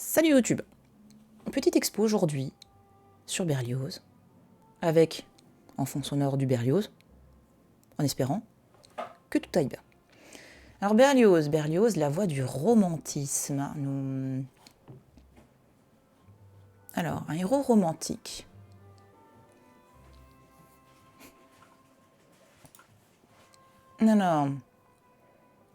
Salut YouTube. Petite expo aujourd'hui sur Berlioz, avec en fond sonore du Berlioz, en espérant que tout aille bien. Alors Berlioz, la voix du romantisme. Alors, un héros romantique. Alors,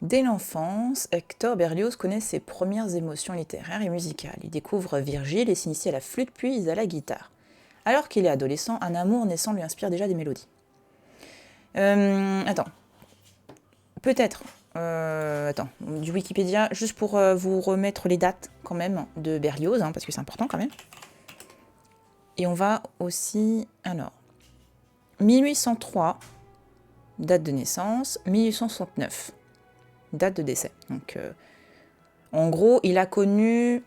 dès l'enfance, Hector Berlioz connaît ses premières émotions littéraires et musicales. Il découvre Virgile et s'initie à la flûte puis à la guitare. Alors qu'il est adolescent, un amour naissant lui inspire déjà des mélodies. Attends. Peut-être. Attends, du Wikipédia, juste pour vous remettre les dates quand même de Berlioz, parce que c'est important quand même. Et on va aussi... Alors, 1803, date de naissance, 1869, date de décès. Donc, en gros, il a connu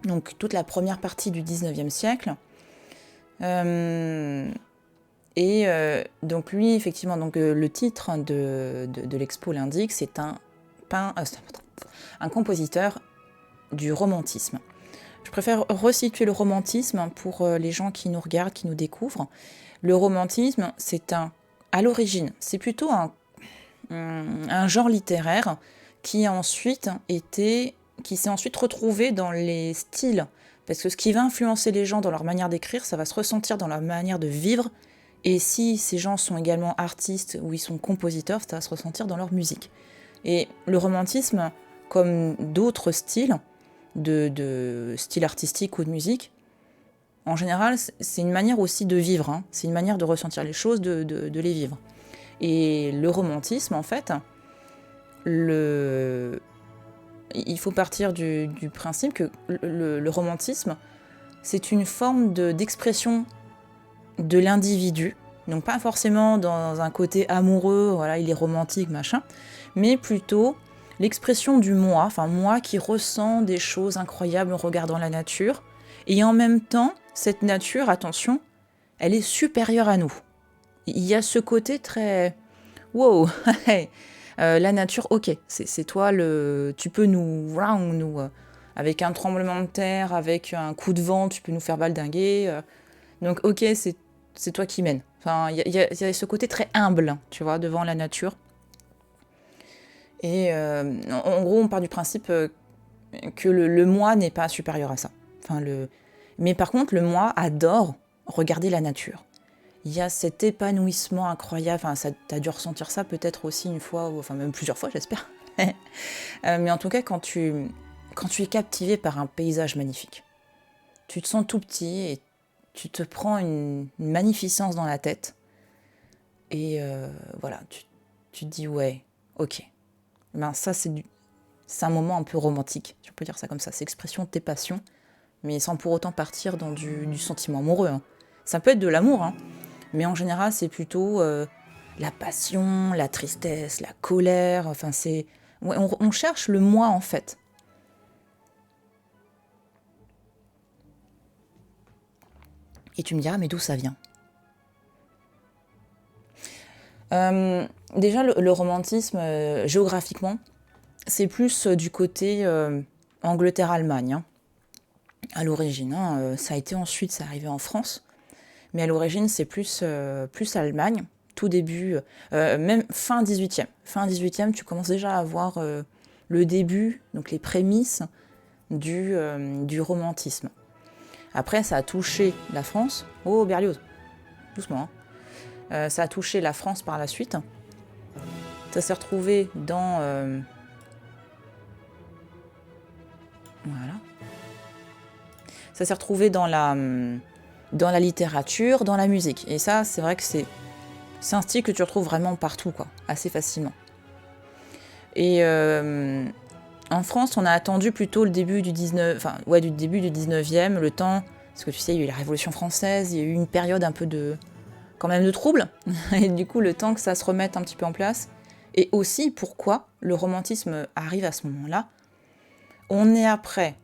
donc, toute la première partie du 19e siècle. Donc lui, effectivement, donc, le titre de l'expo l'indique, c'est un compositeur du romantisme. Je préfère resituer le romantisme pour les gens qui nous regardent, qui nous découvrent. Le romantisme, à l'origine, c'est plutôt un genre littéraire qui s'est ensuite retrouvé dans les styles. Parce que ce qui va influencer les gens dans leur manière d'écrire, ça va se ressentir dans leur manière de vivre. Et si ces gens sont également artistes ou ils sont compositeurs, ça va se ressentir dans leur musique. Et le romantisme, comme d'autres styles, de style artistique ou de musique, en général, c'est une manière aussi de vivre. C'est une manière de ressentir les choses, de les vivre. Et le romantisme, en fait, il faut partir du principe que le romantisme, c'est une forme d'expression de l'individu, donc pas forcément dans un côté amoureux, voilà, il est romantique, machin, mais plutôt l'expression du moi, enfin moi qui ressent des choses incroyables en regardant la nature, et en même temps, cette nature, attention, elle est supérieure à nous. Il y a ce côté très... Wow, la nature, ok, c'est toi, tu peux nous avec un tremblement de terre, avec un coup de vent, tu peux nous faire valdinguer. Donc ok, c'est toi qui mènes. Enfin, il y a ce côté très humble, tu vois, devant la nature. Et en gros, on part du principe que le moi n'est pas supérieur à ça. Mais par contre, le moi adore regarder la nature. Il y a cet épanouissement incroyable. Enfin, t'as dû ressentir ça peut-être aussi une fois, enfin même plusieurs fois, j'espère. Mais en tout cas, quand tu es captivé par un paysage magnifique, tu te sens tout petit et tu te prends une magnificence dans la tête. Et voilà, tu te dis, ouais, ok. Ben ça, c'est un moment un peu romantique, si on peut dire ça comme ça. C'est l'expression de tes passions, mais sans pour autant partir dans du sentiment amoureux. Ça peut être de l'amour, mais en général, c'est plutôt la passion, la tristesse, la colère. Enfin, ouais, on cherche le moi, en fait. Et tu me diras, mais d'où ça vient ? Déjà, le romantisme, géographiquement, c'est plus du côté Angleterre-Allemagne. À l'origine, ça a été ensuite, c'est arrivé en France. Mais à l'origine, c'est plus Allemagne. Tout début, même fin 18e. Fin 18e, tu commences déjà à voir le début, donc les prémices du romantisme. Après, ça a touché la France. Oh, Berlioz, doucement. Ça a touché la France par la suite. Ça s'est retrouvé dans... Voilà. Ça s'est retrouvé dans la littérature, dans la musique. Et ça, c'est vrai que c'est un style que tu retrouves vraiment partout, quoi, assez facilement. Et en France, on a attendu plutôt le début du 19e, le temps, parce que tu sais, il y a eu la Révolution française, il y a eu une période un peu quand même de trouble, et du coup, le temps que ça se remette un petit peu en place. Et aussi, pourquoi le romantisme arrive à ce moment-là. On est après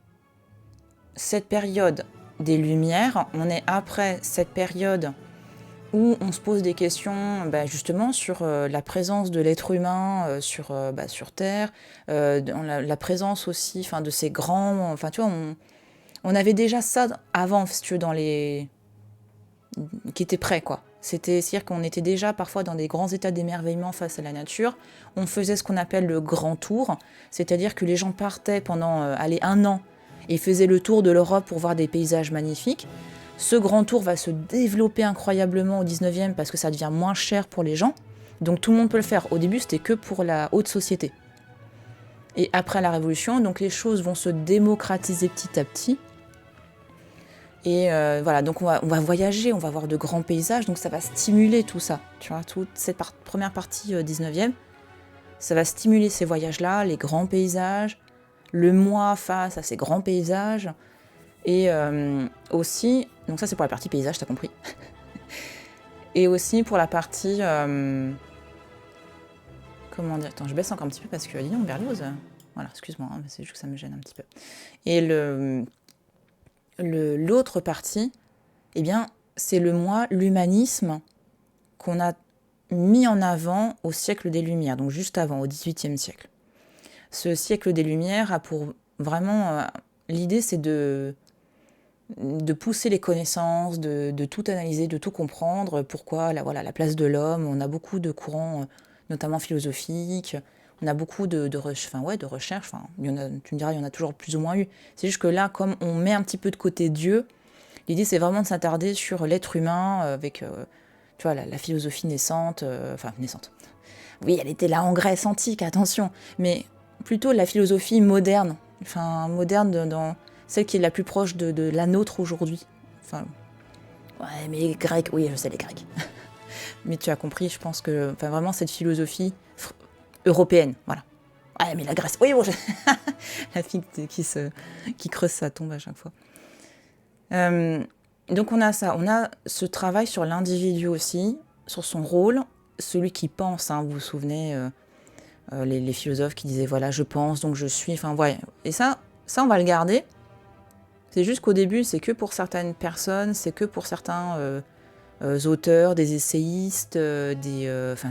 cette période des Lumières, on est après cette période où on se pose des questions justement sur la présence de l'être humain sur Terre, dans la présence aussi de ces grands... Enfin, tu vois, on avait déjà ça avant, si tu veux, dans les... qui était prêt, quoi. C'est-à-dire qu'on était déjà parfois dans des grands états d'émerveillement face à la nature. On faisait ce qu'on appelle le grand tour, c'est-à-dire que les gens partaient pendant un an et faisaient le tour de l'Europe pour voir des paysages magnifiques. Ce grand tour va se développer incroyablement au 19e parce que ça devient moins cher pour les gens. Donc tout le monde peut le faire. Au début, c'était que pour la haute société. Et après la Révolution, donc les choses vont se démocratiser petit à petit. Et voilà, donc on va voyager, on va voir de grands paysages, donc ça va stimuler tout ça. Tu vois, toute cette première partie 19e, ça va stimuler ces voyages-là, les grands paysages, le moi face à ces grands paysages. Et aussi, donc ça c'est pour la partie paysage, t'as compris. Et aussi pour la partie... comment dire? Attends, je baisse encore un petit peu parce que, dis donc, Berlioz... voilà, excuse-moi, hein, c'est juste que ça me gêne un petit peu. Et l'autre partie, eh bien, c'est le moi, l'humanisme qu'on a mis en avant au siècle des Lumières, donc juste avant, au XVIIIe siècle. Ce siècle des Lumières a pour vraiment... l'idée, c'est de pousser les connaissances, de tout analyser, de tout comprendre, pourquoi la place de l'homme. On a beaucoup de courants, notamment philosophiques, on a beaucoup de recherches, tu me diras, il y en a toujours plus ou moins eu. C'est juste que là, comme on met un petit peu de côté Dieu, l'idée c'est vraiment de s'attarder sur l'être humain avec tu vois, la philosophie naissante. Oui, elle était là en Grèce antique, attention, mais plutôt la philosophie moderne, moderne dans celle qui est la plus proche de la nôtre aujourd'hui. Ouais, mais les Grecs, oui, je sais les Grecs. Mais tu as compris, je pense que vraiment cette philosophie européenne, voilà. Ouais, mais la Grèce, oui, bon, la fille qui creuse sa tombe à chaque fois. Donc on a ça, on a ce travail sur l'individu aussi, sur son rôle, celui qui pense, hein, vous vous souvenez, les philosophes qui disaient, voilà, je pense, donc je suis, Et ça on va le garder. C'est juste qu'au début, c'est que pour certaines personnes, c'est que pour certains auteurs, des essayistes,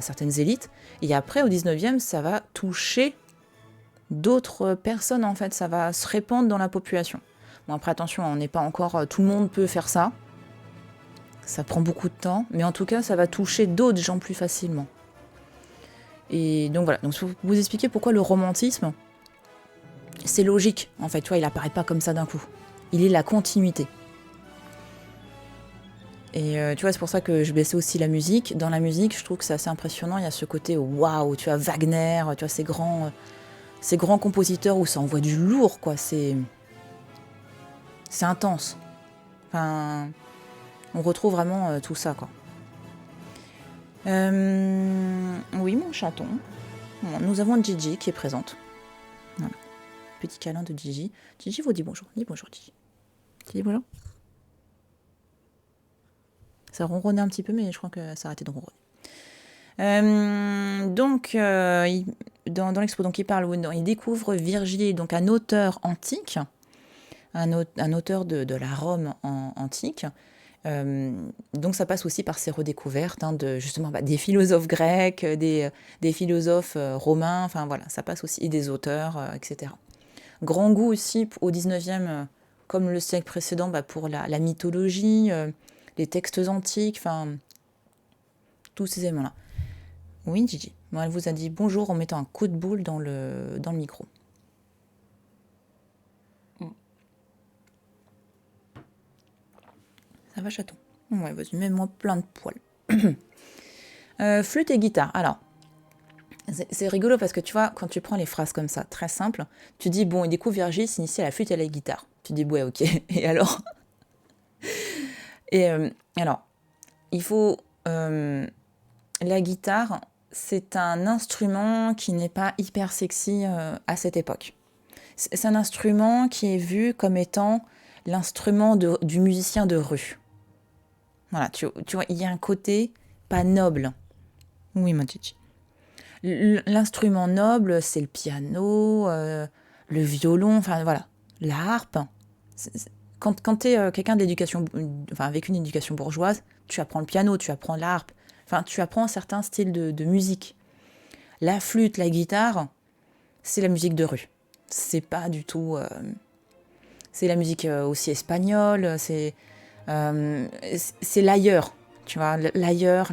certaines élites. Et après, au 19e, ça va toucher d'autres personnes, en fait. Ça va se répandre dans la population. Bon, après, attention, on n'est pas encore... tout le monde peut faire ça. Ça prend beaucoup de temps. Mais en tout cas, ça va toucher d'autres gens plus facilement. Et donc voilà. Donc, pour vous expliquer pourquoi le romantisme, c'est logique, en fait. Tu vois, il apparaît pas comme ça d'un coup. Il est la continuité. Et tu vois, c'est pour ça que je baissais aussi la musique. Dans la musique, je trouve que c'est assez impressionnant. Il y a ce côté waouh, tu vois, Wagner, tu vois, ces grands compositeurs où ça envoie du lourd, quoi. C'est intense. On retrouve vraiment tout ça, quoi. Oui, mon chaton. Bon, nous avons Gigi qui est présente. Voilà. Petit câlin de Gigi. Gigi vous dit bonjour. Dis bonjour, Gigi. Tu dis bonjour? Ça ronronnait un petit peu, mais je crois que ça a arrêté de ronronner. Dans l'expo, donc il parle, il découvre Virgile, donc un auteur antique, un auteur de la Rome antique. Donc ça passe aussi par ces redécouvertes justement des philosophes grecs, des philosophes romains, ça passe aussi, et des auteurs, etc. Grand goût aussi au 19e, comme le siècle précédent, pour la mythologie, les textes antiques, tous ces éléments-là. Oui, Gigi. Bon, elle vous a dit bonjour en mettant un coup de boule dans le micro. Ça va, chaton? Ouais, vas-y, mets-moi plein de poils. Flûte et guitare. Alors, c'est rigolo parce que tu vois, quand tu prends les phrases comme ça, très simples, tu dis, bon, il découvre Virgile s'initie à la flûte et à la guitare. Tu dis, ouais, ok. Et alors? Et alors, il faut... la guitare, c'est un instrument qui n'est pas hyper sexy à cette époque. C'est un instrument qui est vu comme étant l'instrument du musicien de rue. Voilà, tu vois, il y a un côté pas noble. Oui, ma Gigi. L'instrument noble, c'est le piano, le violon, la harpe. Quand tu es quelqu'un d'éducation, avec une éducation bourgeoise, tu apprends le piano, tu apprends l'harpe, enfin, tu apprends certains styles de musique. La flûte, la guitare, c'est la musique de rue. C'est pas du tout... c'est la musique aussi espagnole, c'est l'ailleurs, tu vois, l'ailleurs,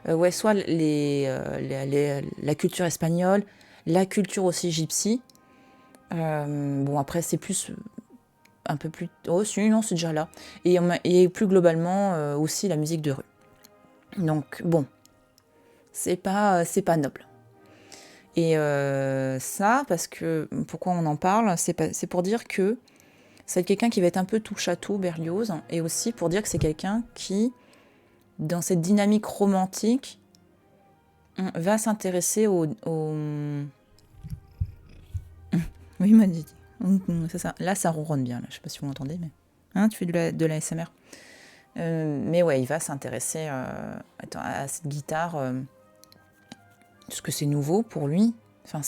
ouais, soit la culture espagnole, la culture aussi gypsy. Bon, après, c'est plus... un peu plus... Oh, si, non, c'est déjà là. Et plus globalement, aussi la musique de rue. Donc, bon, c'est pas noble. Et ça, parce que... Pourquoi on en parle? C'est pour dire que c'est quelqu'un qui va être un peu touche-à-tout, Berlioz, et aussi pour dire que c'est quelqu'un qui, dans cette dynamique romantique, va s'intéresser au... Oui, m'a dit. C'est ça. Là, ça ronronne bien. Là. Je sais pas si vous m'entendez, mais... Hein, tu fais de la SMR. Mais ouais, il va s'intéresser à cette guitare, parce que c'est nouveau pour lui. Enfin,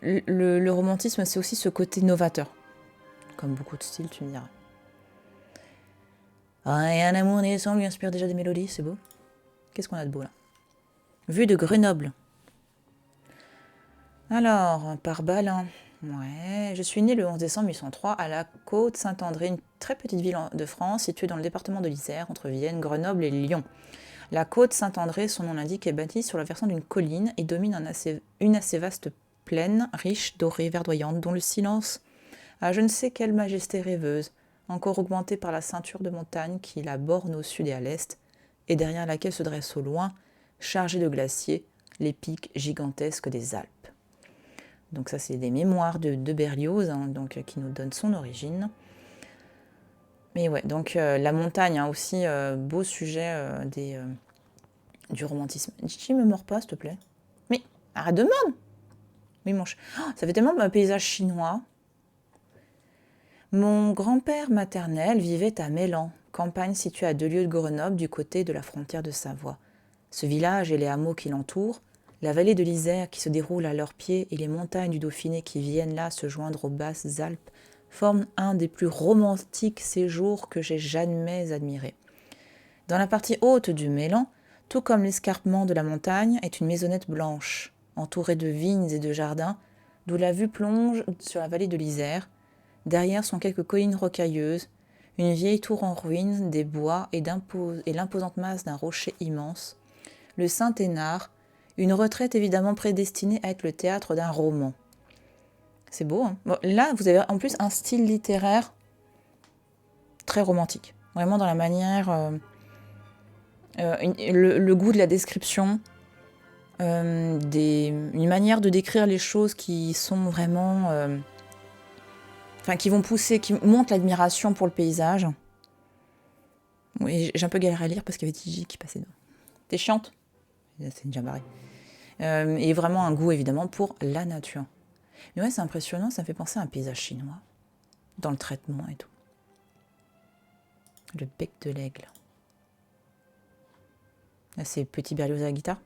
le romantisme, c'est aussi ce côté novateur. Comme beaucoup de styles, tu me diras. Ah, et un amour naissant lui inspire déjà des mélodies, c'est beau. Qu'est-ce qu'on a de beau là? Vue de Grenoble. Alors, par Balin. Ouais, je suis née le 11 décembre 1803 à la Côte-Saint-André, une très petite ville de France située dans le département de l'Isère, entre Vienne, Grenoble et Lyon. La Côte-Saint-André, son nom l'indique, est bâtie sur la versant d'une colline et domine une assez vaste plaine, riche, dorée, verdoyante, dont le silence a je ne sais quelle majesté rêveuse, encore augmentée par la ceinture de montagnes qui la borne au sud et à l'est, et derrière laquelle se dressent au loin, chargés de glaciers, les pics gigantesques des Alpes. Donc ça, c'est des mémoires de Berlioz, hein, donc, qui nous donnent son origine. Mais ouais, donc la montagne, hein, aussi, beau sujet du romantisme. Gigi, me mords pas, s'il te plaît. Mais arrête de mordre. Oui, ça fait tellement un paysage chinois. Mon grand-père maternel vivait à Mélan, campagne située à 2 lieues de Grenoble, du côté de la frontière de Savoie. Ce village et les hameaux qui l'entourent, la vallée de l'Isère qui se déroule à leurs pieds et les montagnes du Dauphiné qui viennent là se joindre aux basses Alpes forment un des plus romantiques séjours que j'ai jamais admirés. Dans la partie haute du Mélan, tout comme l'escarpement de la montagne, est une maisonnette blanche, entourée de vignes et de jardins, d'où la vue plonge sur la vallée de l'Isère. Derrière sont quelques collines rocailleuses, une vieille tour en ruine, des bois et l'imposante masse d'un rocher immense, le Saint-Hénard, une retraite évidemment prédestinée à être le théâtre d'un roman. C'est beau, hein? Bon, là, vous avez en plus un style littéraire très romantique. Vraiment dans la manière... le goût de la description, une manière de décrire les choses qui sont vraiment... Enfin, qui vont pousser, qui montrent l'admiration pour le paysage. Oui, j'ai un peu galéré à lire parce qu'il y avait Gigi qui passait devant. T'es chiante? C'est déjà barré. Et vraiment un goût, évidemment, pour la nature. Mais ouais, c'est impressionnant, ça me fait penser à un paysage chinois. Dans le traitement et tout. Le bec de l'aigle. Là, c'est petit Berlioz à la guitare.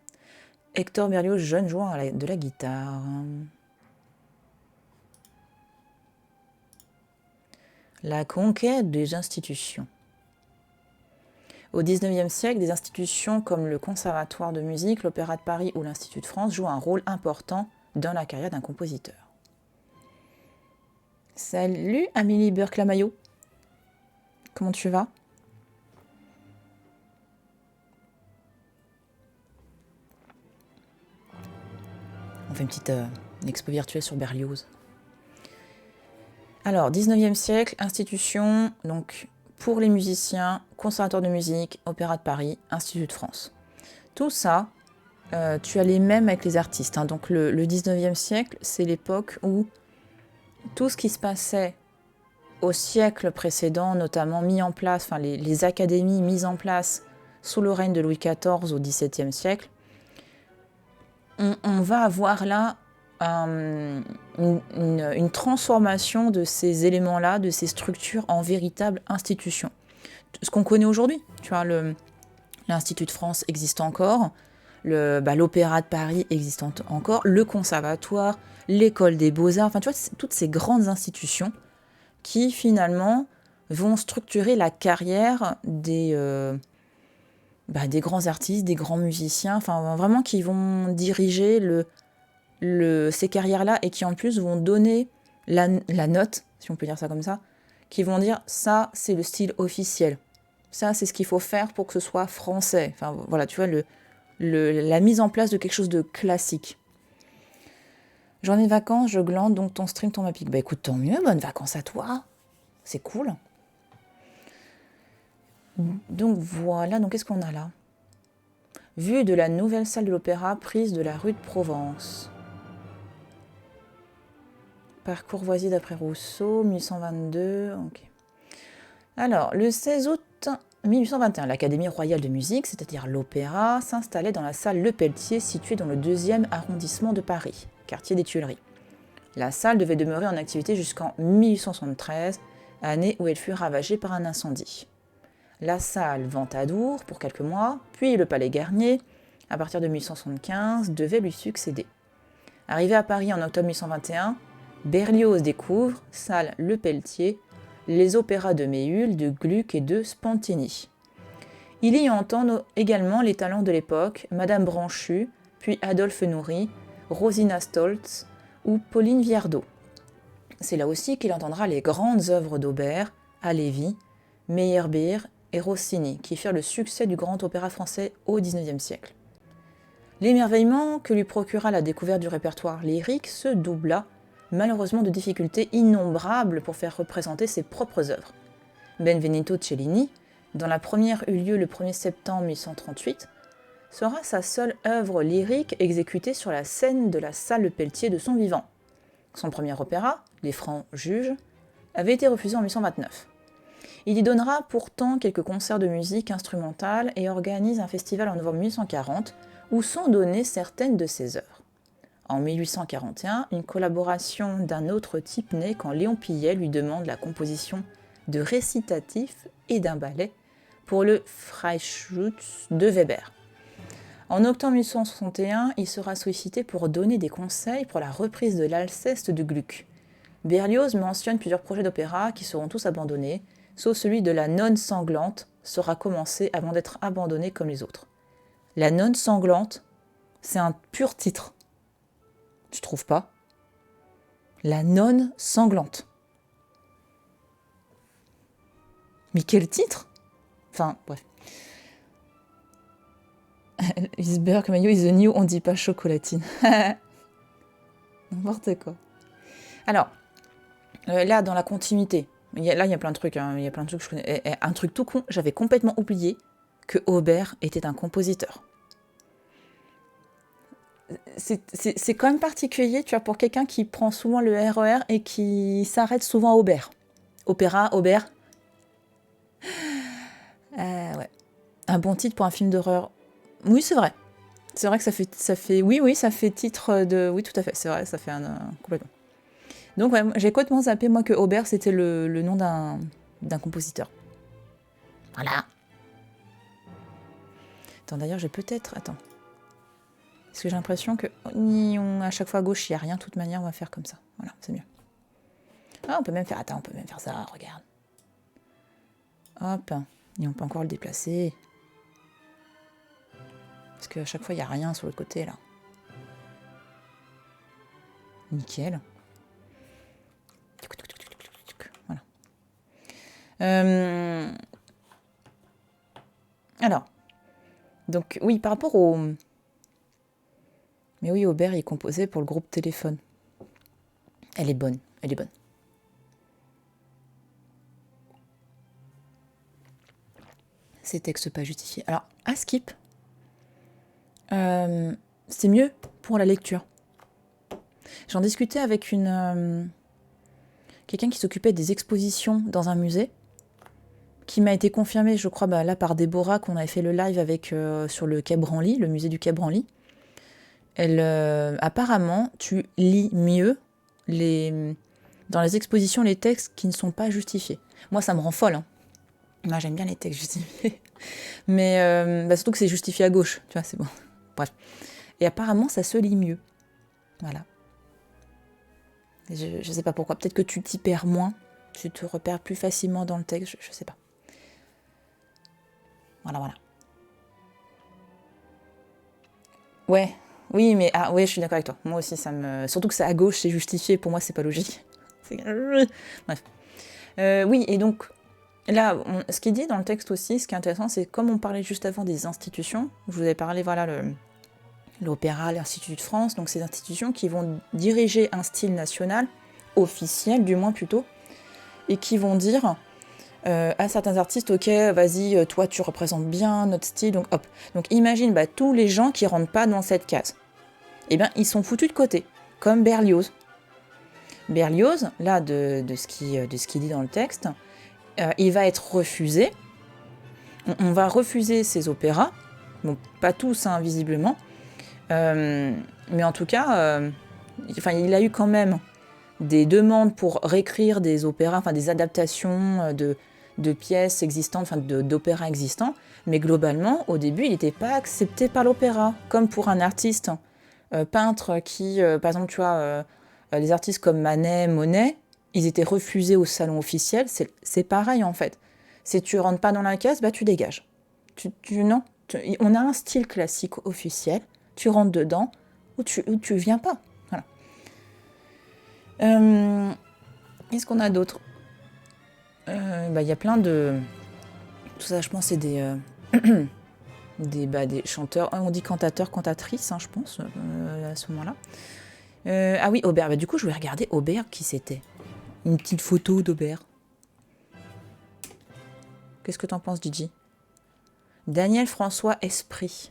Hector Berlioz, jeune joueur de la guitare. La conquête des institutions. Au XIXe siècle, des institutions comme le Conservatoire de musique, l'Opéra de Paris ou l'Institut de France jouent un rôle important dans la carrière d'un compositeur. Salut Amélie Burke-Lamaillot. Comment tu vas? On fait une petite expo virtuelle sur Berlioz. Alors, 19e siècle, institution, donc pour les musiciens, Conservatoire de musique, Opéra de Paris, Institut de France. Tout ça, tu as les mêmes avec les artistes. Hein. Donc le 19e siècle, c'est l'époque où tout ce qui se passait au siècle précédent, notamment mis en place, enfin les académies mises en place sous le règne de Louis XIV au XVIIe siècle, on va avoir là une transformation de ces éléments-là, de ces structures en véritables institutions. Ce qu'on connaît aujourd'hui, tu vois, l'Institut de France existe encore, l'Opéra de Paris existe encore, le Conservatoire, l'École des Beaux-Arts, enfin tu vois, toutes ces grandes institutions qui finalement vont structurer la carrière des des grands artistes, des grands musiciens, enfin vraiment qui vont diriger ces carrières-là et qui en plus vont donner la note, si on peut dire ça comme ça, qui vont dire ça c'est le style officiel, ça c'est ce qu'il faut faire pour que ce soit français. Enfin voilà, tu vois, la mise en place de quelque chose de classique. Journée de vacances, je glande, donc ton stream tombe à pic. Bah écoute, tant mieux, bonnes vacances à toi. C'est cool. Donc voilà, donc qu'est-ce qu'on a là? Vue de la nouvelle salle de l'opéra prise de la rue de Provence. Par Courvoisier d'après Rousseau, 1822, ok. Alors, le 16 août 1821, l'Académie royale de musique, c'est-à-dire l'opéra, s'installait dans la salle Le Pelletier, située dans le 2e arrondissement de Paris, quartier des Tuileries. La salle devait demeurer en activité jusqu'en 1873, année où elle fut ravagée par un incendie. La salle Ventadour pour quelques mois, puis le Palais Garnier, à partir de 1875, devait lui succéder. Arrivé à Paris en octobre 1821, Berlioz découvre, salle Le Pelletier, les opéras de Méhul, de Gluck et de Spontini. Il y entend également les talents de l'époque, Madame Branchu, puis Adolphe Nourri, Rosina Stoltz ou Pauline Viardot. C'est là aussi qu'il entendra les grandes œuvres d'Auber, Halévy, Meyerbeer et Rossini, qui firent le succès du grand opéra français au XIXe siècle. L'émerveillement que lui procura la découverte du répertoire lyrique se doubla, malheureusement, de difficultés innombrables pour faire représenter ses propres œuvres. Benvenuto Cellini, dont la première eut lieu le 1er septembre 1838, sera sa seule œuvre lyrique exécutée sur la scène de la salle Le Pelletier de son vivant. Son premier opéra, Les Francs Juges, avait été refusé en 1829. Il y donnera pourtant quelques concerts de musique instrumentale et organise un festival en novembre 1840 où sont données certaines de ses œuvres. En 1841, une collaboration d'un autre type naît quand Léon Pillet lui demande la composition de récitatifs et d'un ballet pour le Freischütz de Weber. En octobre 1861, il sera sollicité pour donner des conseils pour la reprise de l'Alceste de Gluck. Berlioz mentionne plusieurs projets d'opéra qui seront tous abandonnés, sauf celui de La Nonne sanglante sera commencé avant d'être abandonné comme les autres. La Nonne sanglante, c'est un pur titre. Tu trouves pas? La Nonne sanglante. Mais quel titre? Enfin, bref. Iceberg Mayo is the new, on dit pas chocolatine. N'importe quoi. Alors, là, dans la continuité, il y a plein de trucs, hein, il y a plein de trucs que je connais. Et un truc tout con, j'avais complètement oublié que Auber était un compositeur. C'est quand même particulier, tu vois, pour quelqu'un qui prend souvent le RER et qui s'arrête souvent à Auber. Opéra, Auber. Ouais. Un bon titre pour un film d'horreur. Oui, c'est vrai. C'est vrai que ça fait, oui, ça fait titre de, oui, tout à fait, c'est vrai, ça fait complètement. Donc, ouais, j'ai complètement zappé, moi, que Auber, c'était le nom d'un compositeur. Voilà. Attends, d'ailleurs, j'ai peut-être, attends. Parce que j'ai l'impression que, à chaque fois à gauche, il n'y a rien, de toute manière, on va faire comme ça. Voilà, c'est mieux. Ah, on peut même faire ça, regarde. Hop, et on peut encore le déplacer. Parce qu'à chaque fois, il n'y a rien sur le côté, là. Nickel. Voilà. Alors, donc, oui, par rapport au... Mais oui, Aubert, il composait pour le groupe Téléphone. Elle est bonne, elle est bonne. Ces textes pas justifiés. Alors, à Skip, c'est mieux pour la lecture. J'en discutais avec quelqu'un qui s'occupait des expositions dans un musée, qui m'a été confirmé, je crois, là par Déborah, qu'on avait fait le live avec sur le Quai Branly, le musée du Quai Branly. Apparemment, tu lis mieux dans les expositions les textes qui ne sont pas justifiés. Moi, ça me rend folle. Hein. Moi, j'aime bien les textes justifiés. Mais surtout que c'est justifié à gauche, tu vois, c'est bon. Bref. Et apparemment, ça se lit mieux. Voilà. Je sais pas pourquoi. Peut-être que tu t'y perds moins. Tu te repères plus facilement dans le texte. Je sais pas. Voilà. Ouais, oui, mais ah ouais, je suis d'accord avec toi. Moi aussi, ça me. Surtout que c'est à gauche, c'est justifié. Pour moi, c'est pas logique. Bref. Oui, et donc là, ce qu'il dit dans le texte aussi, ce qui est intéressant, c'est comme on parlait juste avant des institutions. Je vous avais parlé, voilà, l'opéra, l'Institut de France, donc ces institutions qui vont diriger un style national officiel, du moins plutôt, et qui vont dire à certains artistes, ok, vas-y, toi tu représentes bien notre style, donc hop. Donc imagine tous les gens qui rentrent pas dans cette case. Eh bien, ils sont foutus de côté, comme Berlioz. Berlioz, là, de ce qu'il dit dans le texte, il va être refusé. On va refuser ses opéras, bon, pas tous, hein, visiblement, mais en tout cas, il a eu quand même des demandes pour réécrire des opéras, enfin des adaptations de pièces existantes, enfin d'opéras existants, mais globalement, au début, il n'était pas accepté par l'opéra, comme pour un artiste peintre qui, par exemple, tu vois, les artistes comme Manet, Monet, ils étaient refusés au salon officiel, c'est pareil en fait. Si tu rentres pas dans la case, tu dégages. Non, on a un style classique officiel, tu rentres dedans ou tu viens pas. Voilà. Qu'est-ce qu'on a d'autre? Y a plein de... Tout ça, je pense, c'est des... des chanteurs, on dit cantateurs, cantatrices, hein, je pense, à ce moment-là. Ah oui, Aubert. Du coup, je vais regarder Aubert, qui c'était. Une petite photo d'Aubert. Qu'est-ce que t'en penses, Gigi? Daniel François Esprit.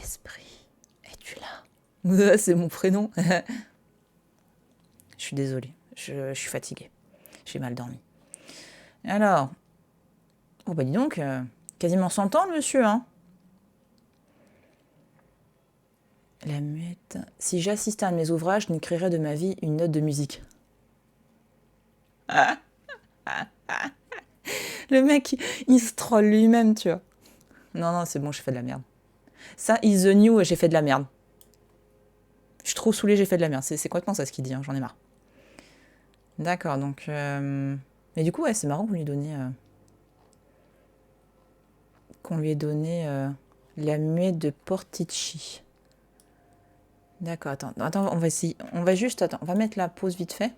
Esprit, es-tu là? C'est mon prénom. Je suis désolée, je suis fatiguée. J'ai mal dormi. Alors, oh dis donc, quasiment 100 ans, le monsieur, hein. La muette. Si j'assistais à un de mes ouvrages, je n'écrirais de ma vie une note de musique. Le mec, il se troll lui-même, tu vois. Non, c'est bon, j'ai fait de la merde. Ça, is the new, j'ai fait de la merde. Je suis trop saoulée, j'ai fait de la merde. C'est complètement ça ce qu'il dit, hein, j'en ai marre. D'accord, donc... Mais du coup, ouais, c'est marrant qu'on lui ait donné... la muette de Portici. D'accord, attends, on va essayer. On va mettre la pause vite fait.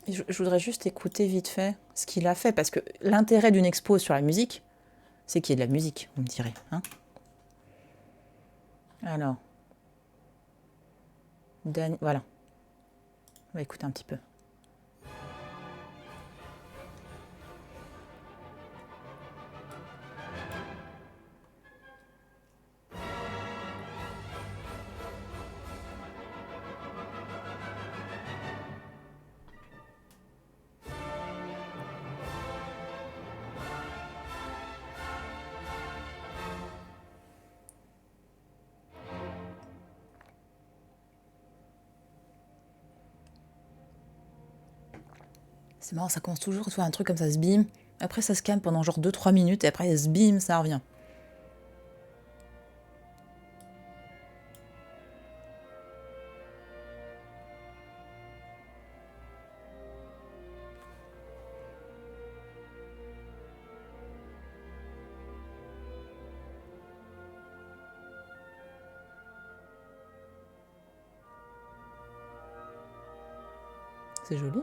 Et je voudrais juste écouter vite fait ce qu'il a fait, parce que l'intérêt d'une expo sur la musique, c'est qu'il y ait de la musique, vous me direz. Hein, alors, voilà. On va écouter un petit peu. C'est marrant, ça commence toujours soit un truc comme ça, se bim. Après, ça se calme pendant genre 2-3 minutes, et après, se bim, ça revient. C'est joli.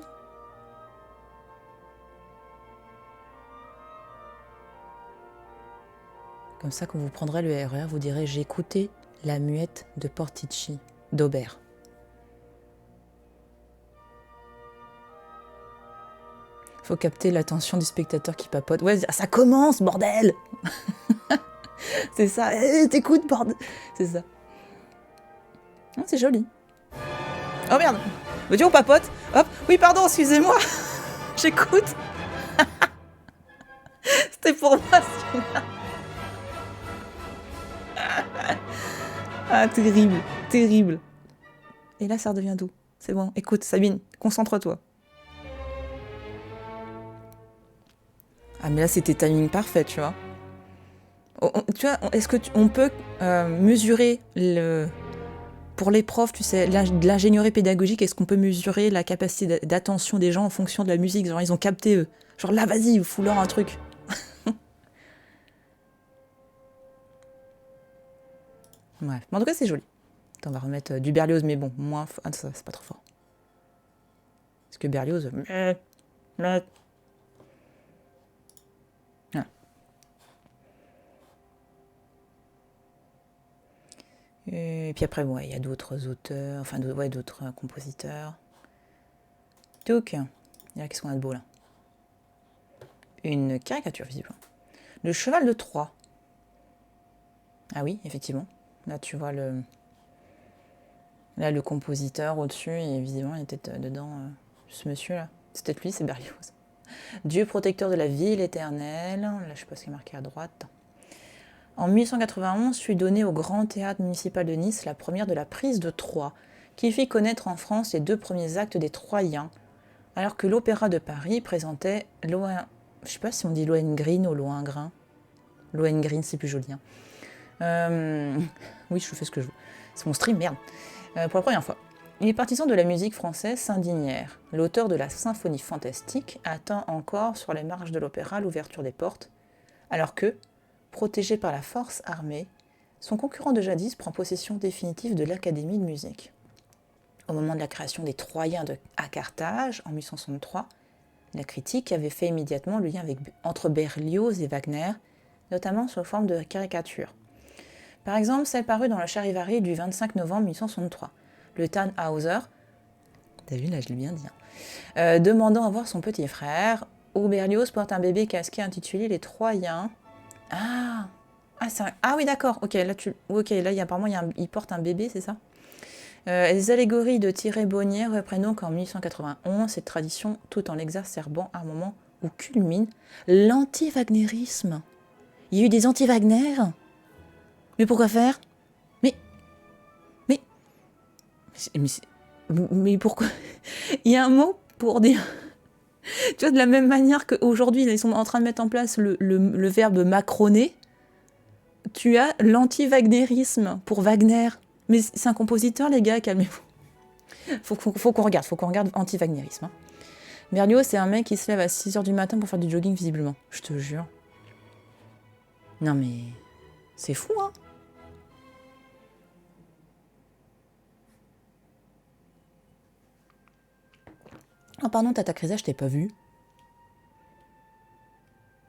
Comme ça, quand vous prendrez le RER, vous direz « J'ai écouté la muette de Portici, d'Aubert ». Faut capter l'attention du spectateur qui papote. Ouais, ça commence, bordel. C'est ça. T'écoutes, bordel. C'est ça. Oh, c'est joli. Oh merde. Me dis on papote. Hop. Oui, pardon, excusez-moi. J'écoute. C'était pour moi, celui-là. Ah, terrible. Terrible. Et là, ça redevient doux. C'est bon. Écoute, Sabine, concentre-toi. Ah, mais là, c'était timing parfait, tu vois. Tu vois, est-ce qu'on peut mesurer pour les profs, tu sais, de l'ingénierie pédagogique, est-ce qu'on peut mesurer la capacité d'attention des gens en fonction de la musique? Genre, ils ont capté, eux. Genre, là, vas-y, fous-leur un truc. Bref. Mais en tout cas, c'est joli. Attends, on va remettre du Berlioz, mais bon, moins... Ah, ça, c'est pas trop fort. Parce que Berlioz... Voilà. Et puis après, il y a d'autres auteurs, enfin, d'autres compositeurs. Donc, qu'est-ce qu'on a de beau, là? Une caricature, visiblement. Le cheval de Troie. Ah oui, effectivement. Là, tu vois le compositeur au-dessus, et visiblement, il était dedans, ce monsieur-là. C'est peut-être lui, c'est Berlioz. Dieu protecteur de la ville éternelle. Là, je sais pas ce qui est marqué à droite. En 1891 fut donnée au Grand Théâtre municipal de Nice la première de la prise de Troie, qui fit connaître en France les 2 premiers actes des Troyens, alors que l'Opéra de Paris présentait je sais pas si on dit Lohengrin ou Lohengrin. Lohengrin, c'est plus joli. Oui, je fais ce que je veux. C'est mon stream, merde. Pour la première fois. Les partisans de la musique française s'indignèrent. L'auteur de la symphonie fantastique attend encore sur les marches de l'opéra l'ouverture des portes, alors que, protégé par la force armée, son concurrent de jadis prend possession définitive de l'Académie de musique. Au moment de la création des Troyens à Carthage, en 1863, la critique avait fait immédiatement le lien entre Berlioz et Wagner, notamment sous forme de caricature. Par exemple, celle parue dans le Charivari du 25 novembre 1863. Le Tannhauser, t'as vu, là je l'ai bien dit, demandant à voir son petit frère, où Berlioz porte un bébé casqué intitulé Les Troyens. Ah oui, d'accord, ok, là apparemment il porte un bébé, c'est ça? Les allégories de Thierry Bonnier reprennent donc en 1891 cette tradition tout en l'exacerbant à un moment où culmine l'anti-wagnérisme. Il y a eu des anti-Wagner? Mais pourquoi faire? Mais pourquoi? Il y a un mot pour dire... Tu vois, de la même manière qu'aujourd'hui, ils sont en train de mettre en place le verbe macroner, tu as l'anti-wagnérisme pour Wagner. Mais c'est un compositeur, les gars, calmez-vous. Faut qu'on regarde anti-wagnérisme. Hein. Berlioz, c'est un mec qui se lève à 6h du matin pour faire du jogging, visiblement. Je te jure. Non mais... C'est fou, hein. Oh pardon, Tata Crisa, je t'ai pas vu.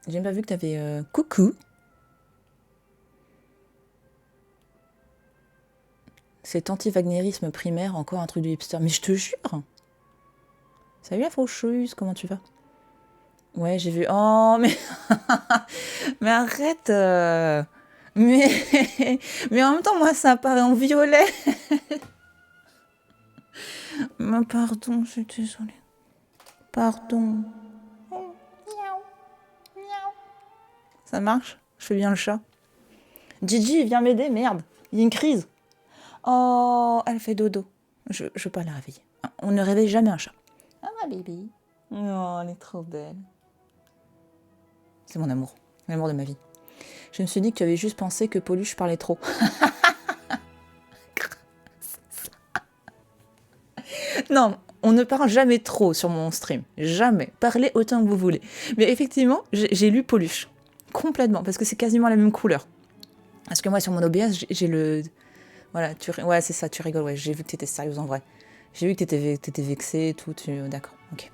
J'ai même pas vu que t'avais... Coucou. Cet anti-wagnérisme primaire, encore un truc de hipster. Mais je te jure. Salut la faucheuse, comment tu vas? Ouais, j'ai vu... Oh, mais... mais arrête mais en même temps, moi, ça apparaît en violet. Mais pardon, je suis désolée. Pardon. Ça marche? Je fais bien le chat. Gigi, viens m'aider, merde. Il y a une crise. Oh, elle fait dodo. Je veux pas la réveiller. On ne réveille jamais un chat. Ah, ma bébé. Oh, elle est trop belle. C'est mon amour. L'amour de ma vie. Je me suis dit que tu avais juste pensé que Pauluche parlait trop. Non, on ne parle jamais trop sur mon stream. Jamais. Parlez autant que vous voulez. Mais effectivement, j'ai lu Pauluche. Complètement. Parce que c'est quasiment la même couleur. Parce que moi, sur mon OBS, j'ai le... Voilà, ouais, c'est ça, tu rigoles. Ouais, j'ai vu que t'étais sérieuse en vrai. J'ai vu que t'étais vexée et tout. D'accord, ok.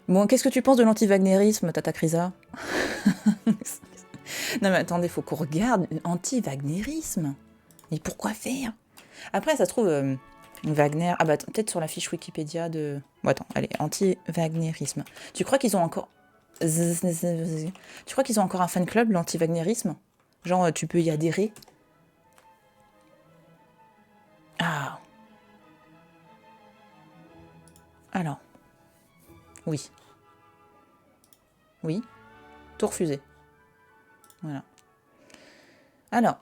Bon, qu'est-ce que tu penses de l'anti-wagnérisme, Tata Crisa? Non mais attendez, faut qu'on regarde anti-wagnérisme. Mais pourquoi faire? Après, ça se trouve... Wagner... Ah bah peut-être sur la fiche Wikipédia de... Bon attends, allez, anti-wagnérisme. Tu crois qu'ils ont encore... Tu crois qu'ils ont encore un fan club, l'anti-wagnérisme? Genre, tu peux y adhérer? Ah. Alors. Oui. Oui. Tout refusé. Voilà. Alors.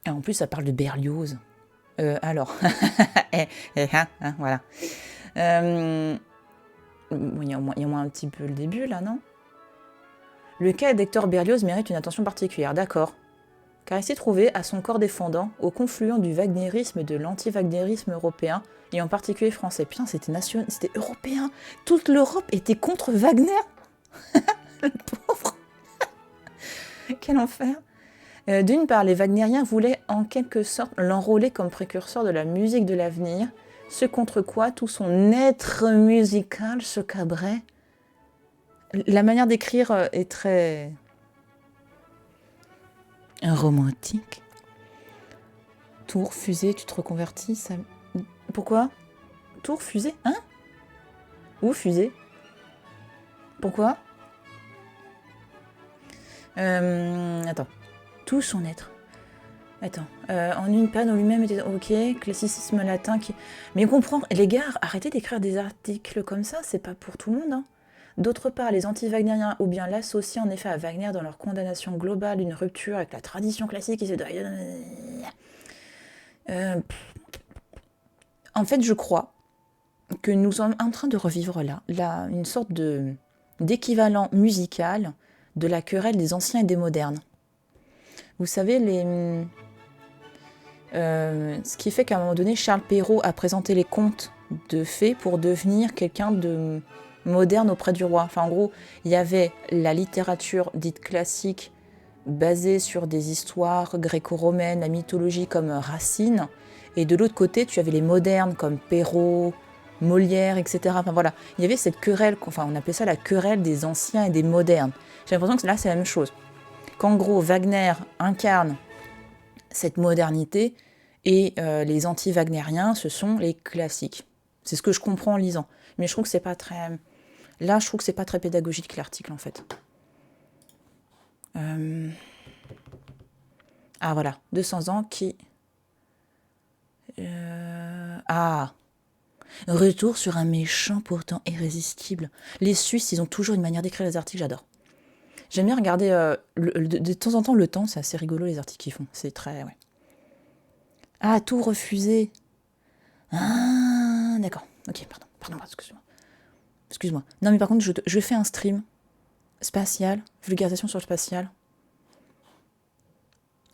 Et en plus, ça parle de Berlioz. Alors. Voilà. Il y a au moins un petit peu le début, là, non? Le cas d'Hector Berlioz mérite une attention particulière, d'accord. Car il s'est trouvé, à son corps défendant, au confluent du wagnérisme et de l'anti-wagnérisme européen, et en particulier français. Putain, c'était européen. Toute l'Europe était contre Wagner. Le pauvre. Quel enfer. D'une part, les wagnériens voulaient en quelque sorte l'enrôler comme précurseur de la musique de l'avenir, ce contre quoi tout son être musical se cabrait. La manière d'écrire est très romantique. Tour, fusée, tu te reconvertis, ça... Pourquoi? Tour, fusée? Hein? Où fusée? Pourquoi? Attends. Tout son être. Attends. En une panne en lui-même était... Ok, classicisme latin qui... Mais comprendre... Les gars, arrêtez d'écrire des articles comme ça, c'est pas pour tout le monde, hein. D'autre part, les anti-wagnériens ou bien l'associent en effet à Wagner dans leur condamnation globale d'une rupture avec la tradition classique et se... En fait, je crois que nous sommes en train de revivre là une sorte d'équivalent musical de la querelle des anciens et des modernes. Vous savez, ce qui fait qu'à un moment donné, Charles Perrault a présenté les contes de fées pour devenir quelqu'un de moderne auprès du roi. Enfin, en gros, il y avait la littérature dite classique basée sur des histoires gréco-romaines, la mythologie comme Racine, et de l'autre côté, tu avais les modernes comme Perrault, Molière, etc. Enfin voilà, il y avait cette querelle, enfin on appelait ça la querelle des anciens et des modernes. J'ai l'impression que là c'est la même chose. Qu'en gros, Wagner incarne cette modernité et les anti-wagnériens, ce sont les classiques. C'est ce que je comprends en lisant. Mais je trouve que c'est pas très... Là, je trouve que c'est pas très pédagogique l'article en fait. Ah voilà, 200 ans qui... Retour sur un méchant pourtant irrésistible. Les Suisses, ils ont toujours une manière d'écrire les articles, j'adore. J'aime bien regarder de temps en temps le temps, c'est assez rigolo les articles qu'ils font. C'est très... Ouais. Ah, tout refusé. Ah, d'accord. Ok, pardon, excuse-moi. Excuse-moi. Non mais par contre, je fais un stream spatial, vulgarisation sur le spatial.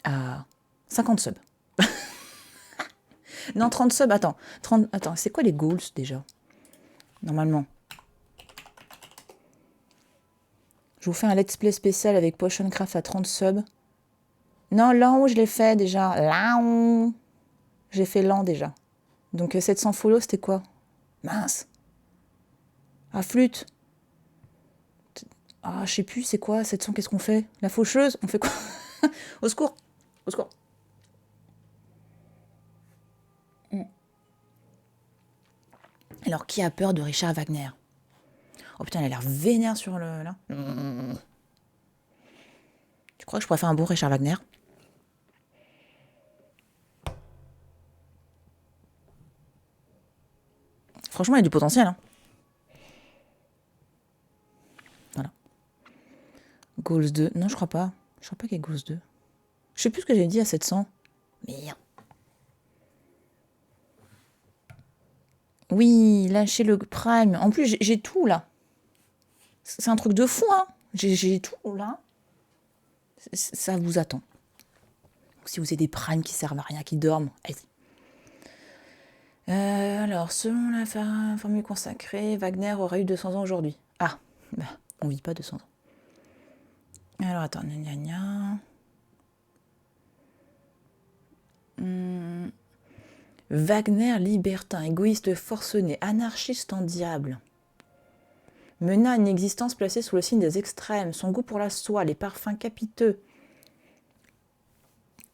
À 50 subs. Non, 30 subs, attends. Attends, c'est quoi les goals déjà? Normalement. Je vous fais un let's play spécial avec Potioncraft à 30 subs. Non, l'an je l'ai fait déjà. L'an. J'ai fait l'an déjà. Donc 700 follow, c'était quoi? Mince. Ah, flûte. Ah, je sais plus, c'est quoi 700, qu'est-ce qu'on fait? La faucheuse? On fait quoi? Au secours. Au secours. Alors, qui a peur de Richard Wagner? Oh putain, il a l'air vénère sur le... là. Tu crois que je pourrais faire un bon Richard Wagner? Franchement, il y a du potentiel, hein. Voilà. Goals 2. Non, je crois pas. Je crois pas qu'il y ait Goals 2. Je sais plus ce que j'ai dit à 700. Merde. Oui, lâcher le prime. En plus, j'ai tout, là. C'est un truc de fou, hein. J'ai tout, là. Ça vous attend. Si vous avez des primes qui servent à rien, qui dorment, allez-y. Alors, selon la formule consacrée, Wagner aurait eu 200 ans aujourd'hui. Ah, bah, on vit pas 200 ans. Alors, attends, gna gna gna. Wagner, libertin, égoïste forcené, anarchiste en diable, mena une existence placée sous le signe des extrêmes, son goût pour la soie, les parfums capiteux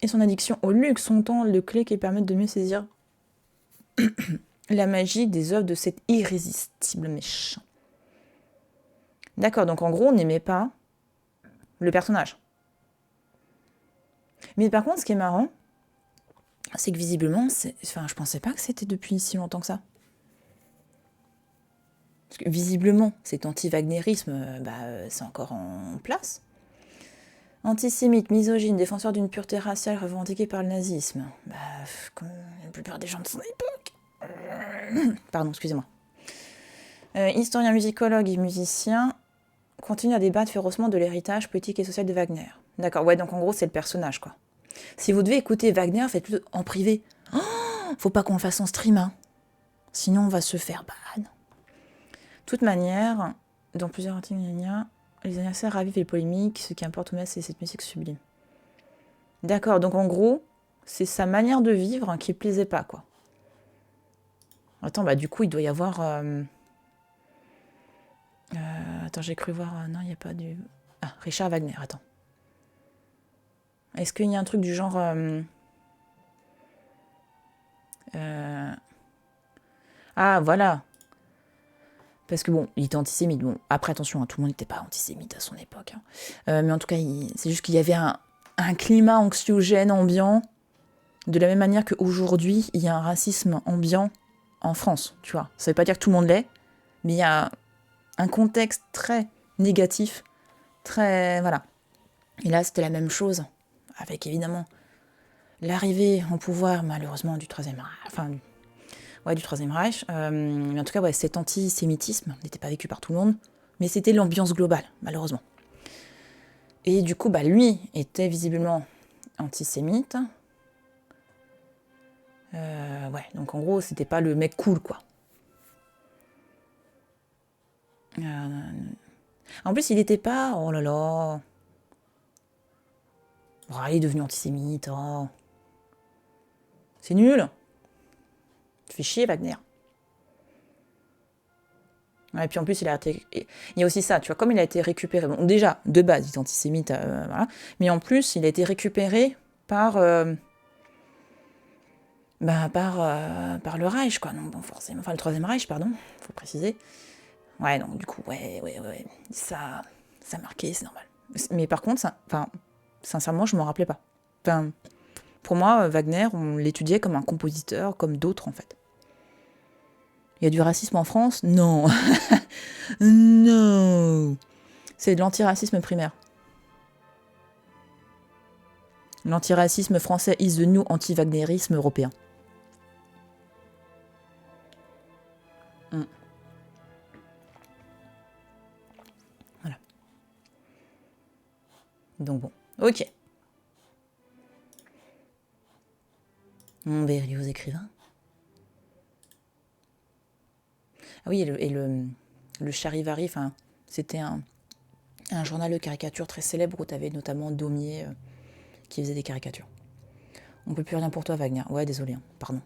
et son addiction au luxe sont tant de clés qui permettent de mieux saisir la magie des œuvres de cet irrésistible méchant. D'accord, donc en gros, on n'aimait pas le personnage. Mais par contre, ce qui est marrant, c'est que visiblement, je pensais pas que c'était depuis si longtemps que ça. Parce que visiblement, cet anti-wagnérisme, c'est encore en place. Antisémite, misogyne, défenseur d'une pureté raciale revendiquée par le nazisme. Comme la plupart des gens de son époque. Pardon, excusez-moi. Historien, musicologue et musicien continue à débattre férocement de l'héritage politique et social de Wagner. D'accord, ouais, donc en gros, c'est le personnage, quoi. Si vous devez écouter Wagner, faites-le en privé. Oh, faut pas qu'on le fasse en stream, hein. Sinon, on va se faire ban. De toute manière, dans plusieurs articles, les anniversaires ravivent les polémiques, ce qui importe au moins, c'est cette musique sublime. D'accord, donc en gros, c'est sa manière de vivre qui plaisait pas, quoi. Attends, bah du coup, il doit y avoir... attends, j'ai cru voir... non, il n'y a pas du... Ah, Richard Wagner, attends. Est-ce qu'il y a un truc du genre... Ah, voilà. Parce que bon, il était antisémite. Bon, après, attention, hein, tout le monde n'était pas antisémite à son époque. Hein. Mais en tout cas, c'est juste qu'il y avait un climat anxiogène, ambiant, de la même manière qu'aujourd'hui, il y a un racisme ambiant en France, tu vois. Ça veut pas dire que tout le monde l'est, mais il y a un contexte très négatif, très... Voilà. Et là, c'était la même chose, avec évidemment l'arrivée en pouvoir, malheureusement, du Troisième Reich, enfin, du Troisième Reich. Mais en tout cas, ouais, cet antisémitisme n'était pas vécu par tout le monde, mais c'était l'ambiance globale, malheureusement. Et du coup, bah, lui était visiblement antisémite. Ouais, donc en gros, c'était pas le mec cool, quoi. En plus, il était pas... Oh là là... Oh, il est devenu antisémite, oh. C'est nul. Tu fais chier, Wagner. Ouais, et puis en plus, il y a aussi ça, tu vois, comme il a été récupéré... Bon, déjà, de base, il est antisémite, voilà. Mais en plus, il a été récupéré par... par le Reich, quoi. Non, bon, forcément... Enfin, le Troisième Reich, pardon, faut préciser. Ouais, donc du coup, ouais. Ça a marqué, c'est normal. Mais par contre, sincèrement, je m'en rappelais pas. Enfin, pour moi, Wagner, on l'étudiait comme un compositeur, comme d'autres, en fait. Il y a du racisme en France? Non. Non. C'est de l'antiracisme primaire. L'antiracisme français is the new anti-wagnérisme européen. Voilà. Donc bon, ok. Mon Berlioz écrivain. Ah oui, et le Charivari, c'était un journal de caricature très célèbre où tu avais notamment Daumier qui faisait des caricatures. On peut plus rien pour toi, Wagner. Ouais, désolé, hein. Pardon.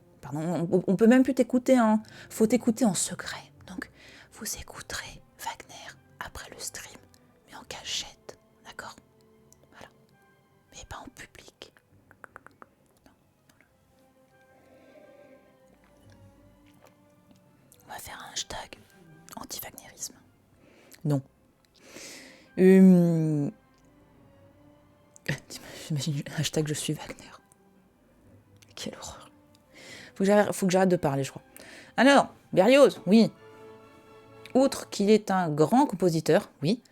On peut même plus t'écouter, hein. Faut t'écouter en secret. Donc, vous écouterez Wagner après le stream, mais en cachette, d'accord? Voilà. Mais pas en public. Non. On va faire un hashtag anti-wagnérisme. Non. J'imagine hashtag je suis Wagner. Quelle horreur. Faut que j'arrête de parler, je crois. Alors, Berlioz, oui. Outre qu'il est un grand compositeur, oui,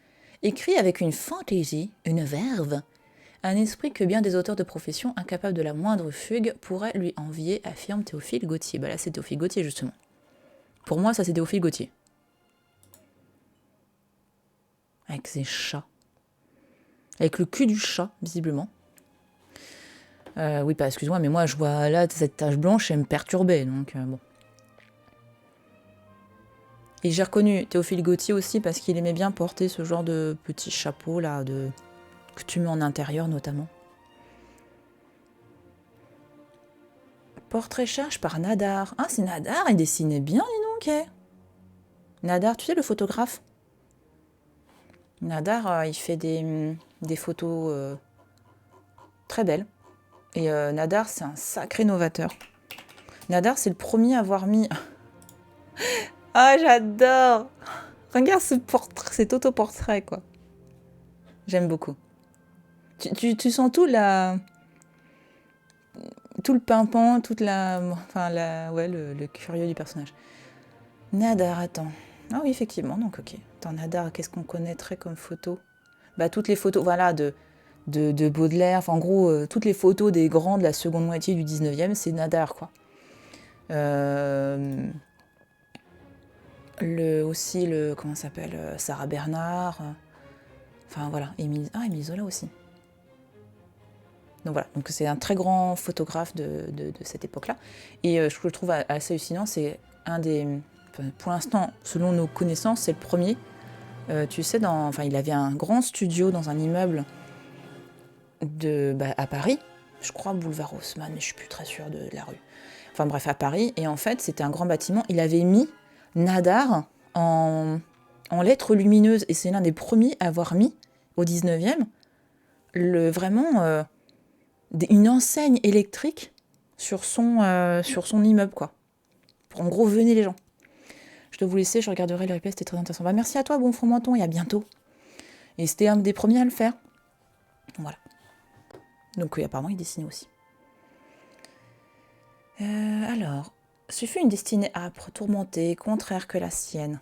écrit avec une fantaisie, une verve, un esprit que bien des auteurs de profession incapables de la moindre fugue pourraient lui envier, affirme Théophile Gautier. Bah là, c'est Théophile Gautier, justement. Pour moi, ça, c'est Théophile Gautier. Avec ses chats. Avec le cul du chat, visiblement. Oui, pas, excuse-moi, mais moi, je vois là cette tache blanche et elle me perturbait, donc bon. Et j'ai reconnu Théophile Gautier aussi parce qu'il aimait bien porter ce genre de petits chapeaux là, que tu mets en intérieur notamment. Portrait charge par Nadar. Ah, c'est Nadar, il dessinait bien, dis donc. Nadar, tu sais, le photographe. Nadar, il fait des photos très belles. Et Nadar, c'est un sacré novateur. Nadar, c'est le premier à avoir mis... Ah, j'adore! Regarde cet autoportrait, quoi. J'aime beaucoup. Tu sens tout le pimpant, toute la... Enfin, ouais, le curieux du personnage. Nadar, attends. Ah oui, effectivement, donc ok. Attends, Nadar, qu'est-ce qu'on connaîtrait comme photo? Bah, toutes les photos, voilà, de Baudelaire. Enfin, en gros, toutes les photos des grands de la seconde moitié du 19e, c'est Nadar, quoi. Aussi, comment ça s'appelle, Sarah Bernard. Enfin, voilà. Émile Zola aussi. Donc voilà, donc c'est un très grand photographe de cette époque-là. Et ce que je trouve assez hallucinant, c'est un des... Pour l'instant, selon nos connaissances, c'est le premier. Tu sais, il avait un grand studio dans un immeuble à Paris. je crois boulevard Haussmann, mais je suis plus très sûre de la rue. Enfin bref, à Paris. Et en fait, c'était un grand bâtiment. Il avait mis Nadar en lettres lumineuses. Et c'est l'un des premiers à avoir mis, au 19e, vraiment une enseigne électrique sur son immeuble, quoi. En gros, venez les gens. Je dois vous laisser, je regarderai le replay, c'était très intéressant. Bah, merci à toi, bon Fromenton, et à bientôt. Et c'était un des premiers à le faire. Voilà. Donc apparemment, il dessinait aussi. Alors, ce fut une destinée âpre, tourmentée, contraire que la sienne.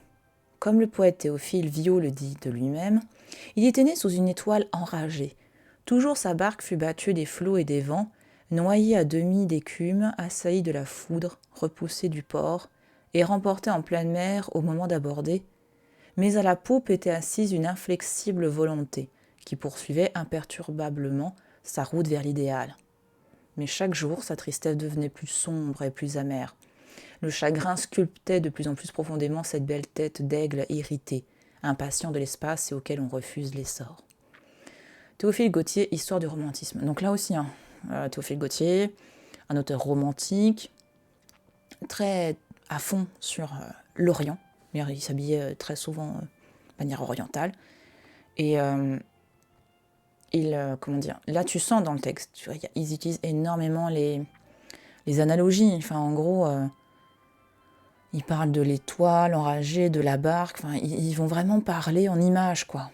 Comme le poète Théophile Viau le dit de lui-même, il était né sous une étoile enragée. Toujours sa barque fut battue des flots et des vents, noyée à demi d'écume, assaillie de la foudre, repoussée du port, et remportée en pleine mer au moment d'aborder. Mais à la poupe était assise une inflexible volonté, qui poursuivait imperturbablement sa route vers l'idéal. Mais chaque jour, sa tristesse devenait plus sombre et plus amère. Le chagrin sculptait de plus en plus profondément cette belle tête d'aigle irritée, impatient de l'espace et auquel on refuse l'essor. Théophile Gautier, Histoire du romantisme. Donc là aussi, Théophile Gautier, un auteur romantique, très à fond sur l'Orient. Il s'habillait très souvent de manière orientale. Et là tu sens dans le texte, tu vois, ils utilisent énormément les analogies. Enfin, en gros, ils parlent de l'étoile enragée, de la barque. Enfin, ils vont vraiment parler en images, quoi.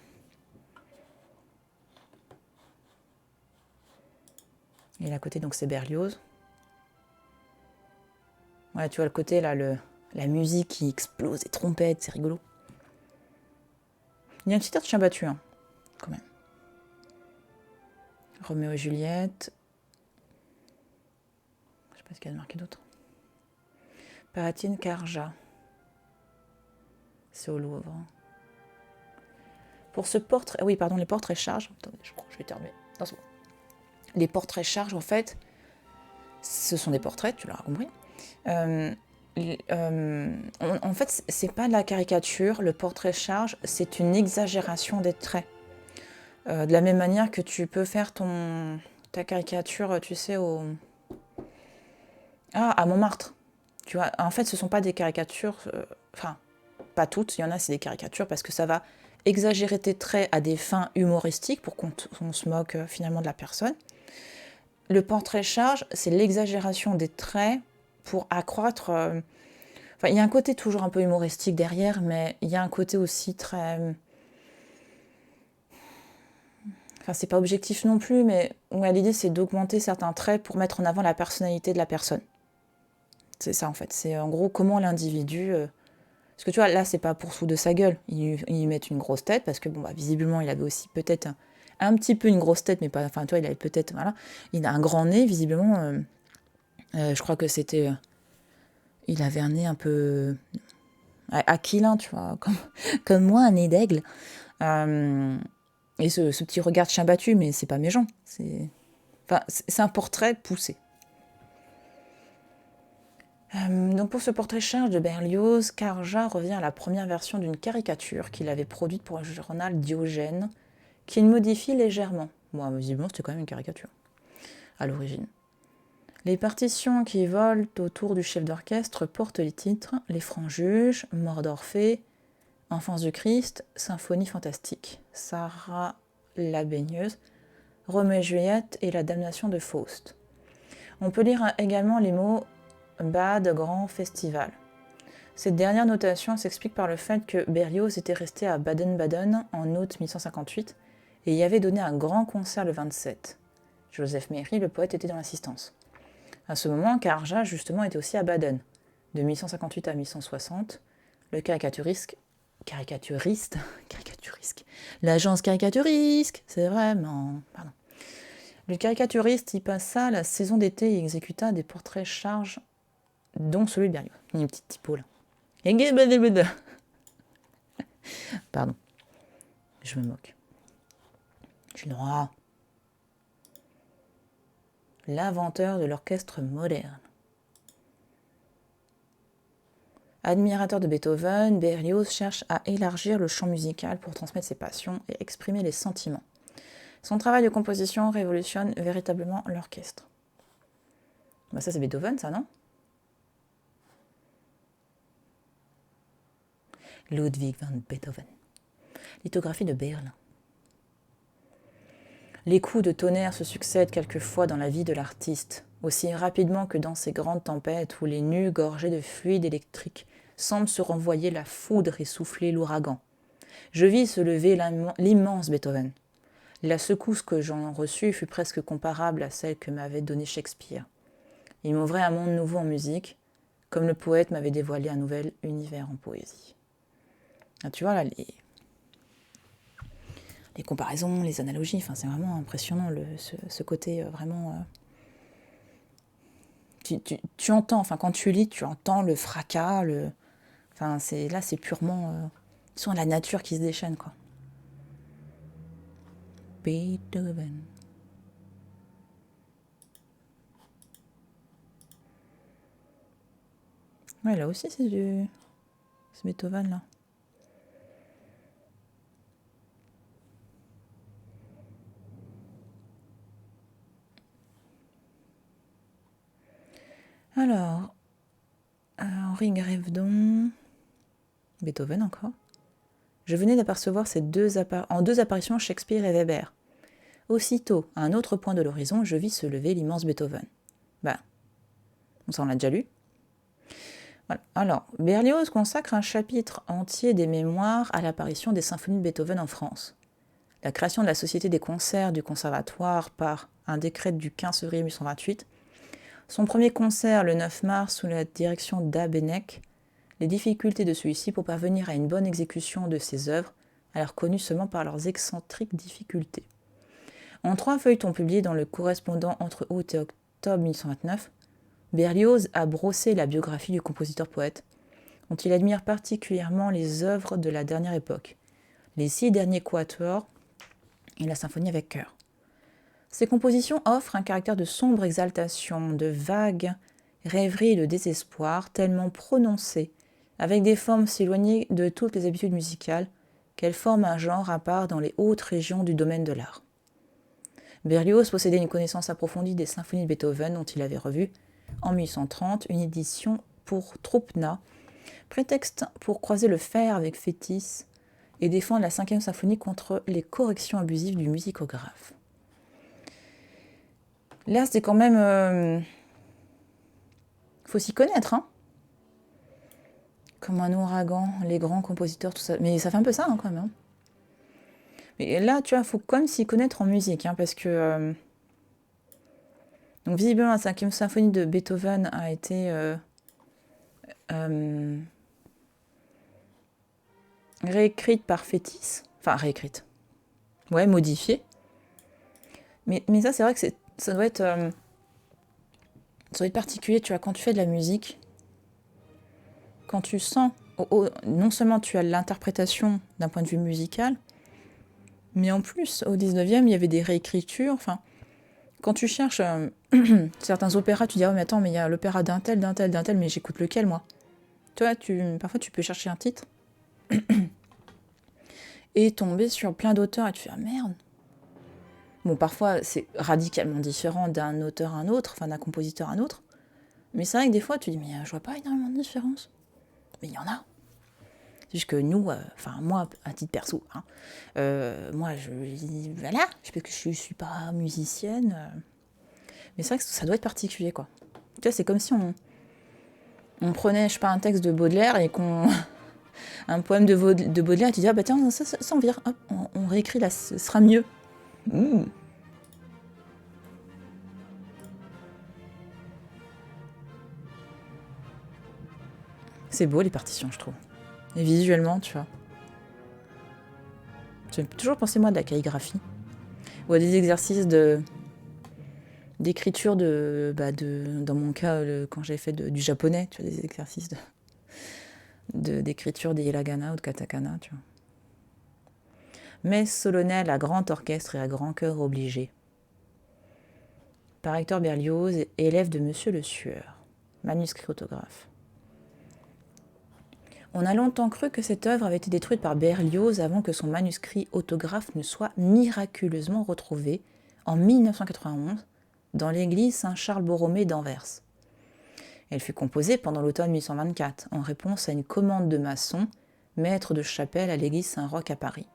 Et là, à côté, donc, c'est Berlioz. Ouais, tu vois le côté, là, la musique qui explose, les trompettes, c'est rigolo. Il y a un petit air de chien battu, hein, quand même. Roméo et Juliette. Je sais pas ce qu'il y a de marqué d'autre. Palatine Carja. C'est au Louvre. Pour ce portrait... Oui, pardon, les portraits charges. Attendez, je crois que je vais terminer. Non, c'est bon. Les portraits charges, en fait, ce sont des portraits, tu l'auras compris. En fait, c'est pas de la caricature. Le portrait charge, c'est une exagération des traits. De la même manière que tu peux faire ta caricature, tu sais, à Montmartre. Tu vois, en fait, ce sont pas des caricatures... Enfin, pas toutes. Il y en a, c'est des caricatures parce que ça va exagérer tes traits à des fins humoristiques pour qu'on se moque finalement de la personne. Le portrait charge, c'est l'exagération des traits pour accroître... Enfin, il y a un côté toujours un peu humoristique derrière, mais il y a un côté aussi très... Enfin, c'est pas objectif non plus, mais ouais, l'idée, c'est d'augmenter certains traits pour mettre en avant la personnalité de la personne. C'est ça, en fait. C'est en gros comment l'individu... Parce que tu vois, là, c'est pas pour se foutre de sa gueule. Ils mettent une grosse tête, parce que, bon, bah, visiblement, il avait aussi peut-être un petit peu une grosse tête, mais pas... Enfin, tu vois, il avait peut-être... Voilà. Il a un grand nez, visiblement. Je crois que c'était... il avait un nez un peu... aquilin, tu vois, comme moi, un nez d'aigle. Et ce petit regard de chien battu, mais c'est pas méchant. C'est un portrait poussé. Donc pour ce portrait charge de Berlioz, Carja revient à la première version d'une caricature qu'il avait produite pour le journal Diogène, qu'il modifie légèrement. Bon, visiblement, c'était quand même une caricature, à l'origine. Les partitions qui volent autour du chef d'orchestre portent les titres « Les Francs-Juges »,« Mort d'Orphée »,« Enfance du Christ »,« Symphonie fantastique »,« Sarah la baigneuse »,« Roméo et Juliette » et « La damnation de Faust ». On peut lire également les mots Bad Grand Festival. Cette dernière notation s'explique par le fait que Berlioz était resté à Baden-Baden en août 1858 et y avait donné un grand concert le 27. Joseph Méry, le poète, était dans l'assistance. À ce moment, Carja, justement, était aussi à Baden. De 1858 à 1860, le caricaturiste, l'agence caricaturiste, c'est vraiment... Pardon. Le caricaturiste y passa la saison d'été et exécuta des portraits charges dont celui de Berlioz. Il y a une petite typo là. Pardon. Je me moque. J'ai le droit. L'inventeur de l'orchestre moderne. Admirateur de Beethoven, Berlioz cherche à élargir le champ musical pour transmettre ses passions et exprimer les sentiments. Son travail de composition révolutionne véritablement l'orchestre. Bah ça c'est Beethoven, ça, non? Ludwig van Beethoven. Lithographie de Berlin. Les coups de tonnerre se succèdent quelquefois dans la vie de l'artiste, aussi rapidement que dans ces grandes tempêtes où les nues gorgées de fluide électrique semblent se renvoyer la foudre et souffler l'ouragan. Je vis se lever l'immense Beethoven. La secousse que j'en reçus fut presque comparable à celle que m'avait donnée Shakespeare. Il m'ouvrait un monde nouveau en musique, comme le poète m'avait dévoilé un nouvel univers en poésie. Ah, tu vois là, les comparaisons, les analogies, enfin, c'est vraiment impressionnant ce côté vraiment... Tu entends, enfin quand tu lis, tu entends le fracas, enfin là c'est purement... ils sont la nature qui se déchaîne, quoi. Beethoven. Ouais, là aussi c'est Beethoven, là. Alors, Henri Grévedon, Beethoven encore. Je venais d'apercevoir en deux apparitions Shakespeare et Weber. Aussitôt, à un autre point de l'horizon, je vis se lever l'immense Beethoven. Ben, on l'a déjà lu. Voilà. Alors, Berlioz consacre un chapitre entier des mémoires à l'apparition des symphonies de Beethoven en France. La création de la Société des concerts du Conservatoire par un décret du 15 février 1828, son premier concert le 9 mars sous la direction d'Abeneck, les difficultés de celui-ci pour parvenir à une bonne exécution de ses œuvres, alors connues seulement par leurs excentriques difficultés. En 3 feuilletons publiés dans le Correspondant entre août et octobre 1829, Berlioz a brossé la biographie du compositeur-poète, dont il admire particulièrement les œuvres de la dernière époque, les 6 derniers quatuors et la symphonie avec chœur. Ces compositions offrent un caractère de sombre exaltation, de vague rêverie et de désespoir tellement prononcé, avec des formes s'éloignées de toutes les habitudes musicales, qu'elles forment un genre à part dans les hautes régions du domaine de l'art. Berlioz possédait une connaissance approfondie des symphonies de Beethoven dont il avait revu, en 1830, une édition pour Troupna, prétexte pour croiser le fer avec Fétis et défendre la 5e symphonie contre les corrections abusives du musicographe. Là, c'est quand même... faut s'y connaître, hein. Comme un ouragan, les grands compositeurs, tout ça. Mais ça fait un peu ça, hein, quand même. Hein. Mais là, tu vois, il faut quand même s'y connaître en musique, hein, parce que... Donc, visiblement, la 5e symphonie de Beethoven a été réécrite par Fétis. Enfin, réécrite. Ouais, modifiée. Mais ça, c'est vrai que ça doit être particulier, tu vois, quand tu fais de la musique, quand tu sens... non seulement tu as l'interprétation d'un point de vue musical, mais en plus, au 19e, il y avait des réécritures. Enfin, quand tu cherches certains opéras, tu dis « Ah, mais attends, mais il y a l'opéra d'un tel, mais j'écoute lequel, moi ?» Tu vois, parfois, tu peux chercher un titre et tomber sur plein d'auteurs et tu fais « Ah, merde !» Bon, parfois, c'est radicalement différent d'un auteur à un autre, enfin, d'un compositeur à un autre. Mais c'est vrai que des fois, tu dis « Mais je vois pas énormément de différence. » Mais il y en a. C'est juste que nous, moi, à titre perso, hein, moi, voilà, parce que je suis pas musicienne. Mais c'est vrai que ça doit être particulier, quoi. Tu vois, c'est comme si on prenait, je sais pas, un texte de Baudelaire et qu'on... un poème de Baudelaire, et tu dis, ah bah tiens, ça on vire, hop, on réécrit là, ce sera mieux. Mmh. C'est beau, les partitions, je trouve. Et visuellement, tu vois. J'ai toujours pensé, moi, de la calligraphie. Ou à des exercices d'écriture dans mon cas, quand j'ai fait du japonais, tu vois, des exercices d'écriture des hiragana ou de katakana, tu vois. Messe solennelle à grand orchestre et à grand chœur obligé. Par Hector Berlioz, élève de Monsieur Le Sueur. Manuscrit autographe. On a longtemps cru que cette œuvre avait été détruite par Berlioz avant que son manuscrit autographe ne soit miraculeusement retrouvé en 1991 dans l'église Saint-Charles-Borromée d'Anvers. Elle fut composée pendant l'automne 1824 en réponse à une commande de maçon, maître de chapelle à l'église Saint-Roch à Paris.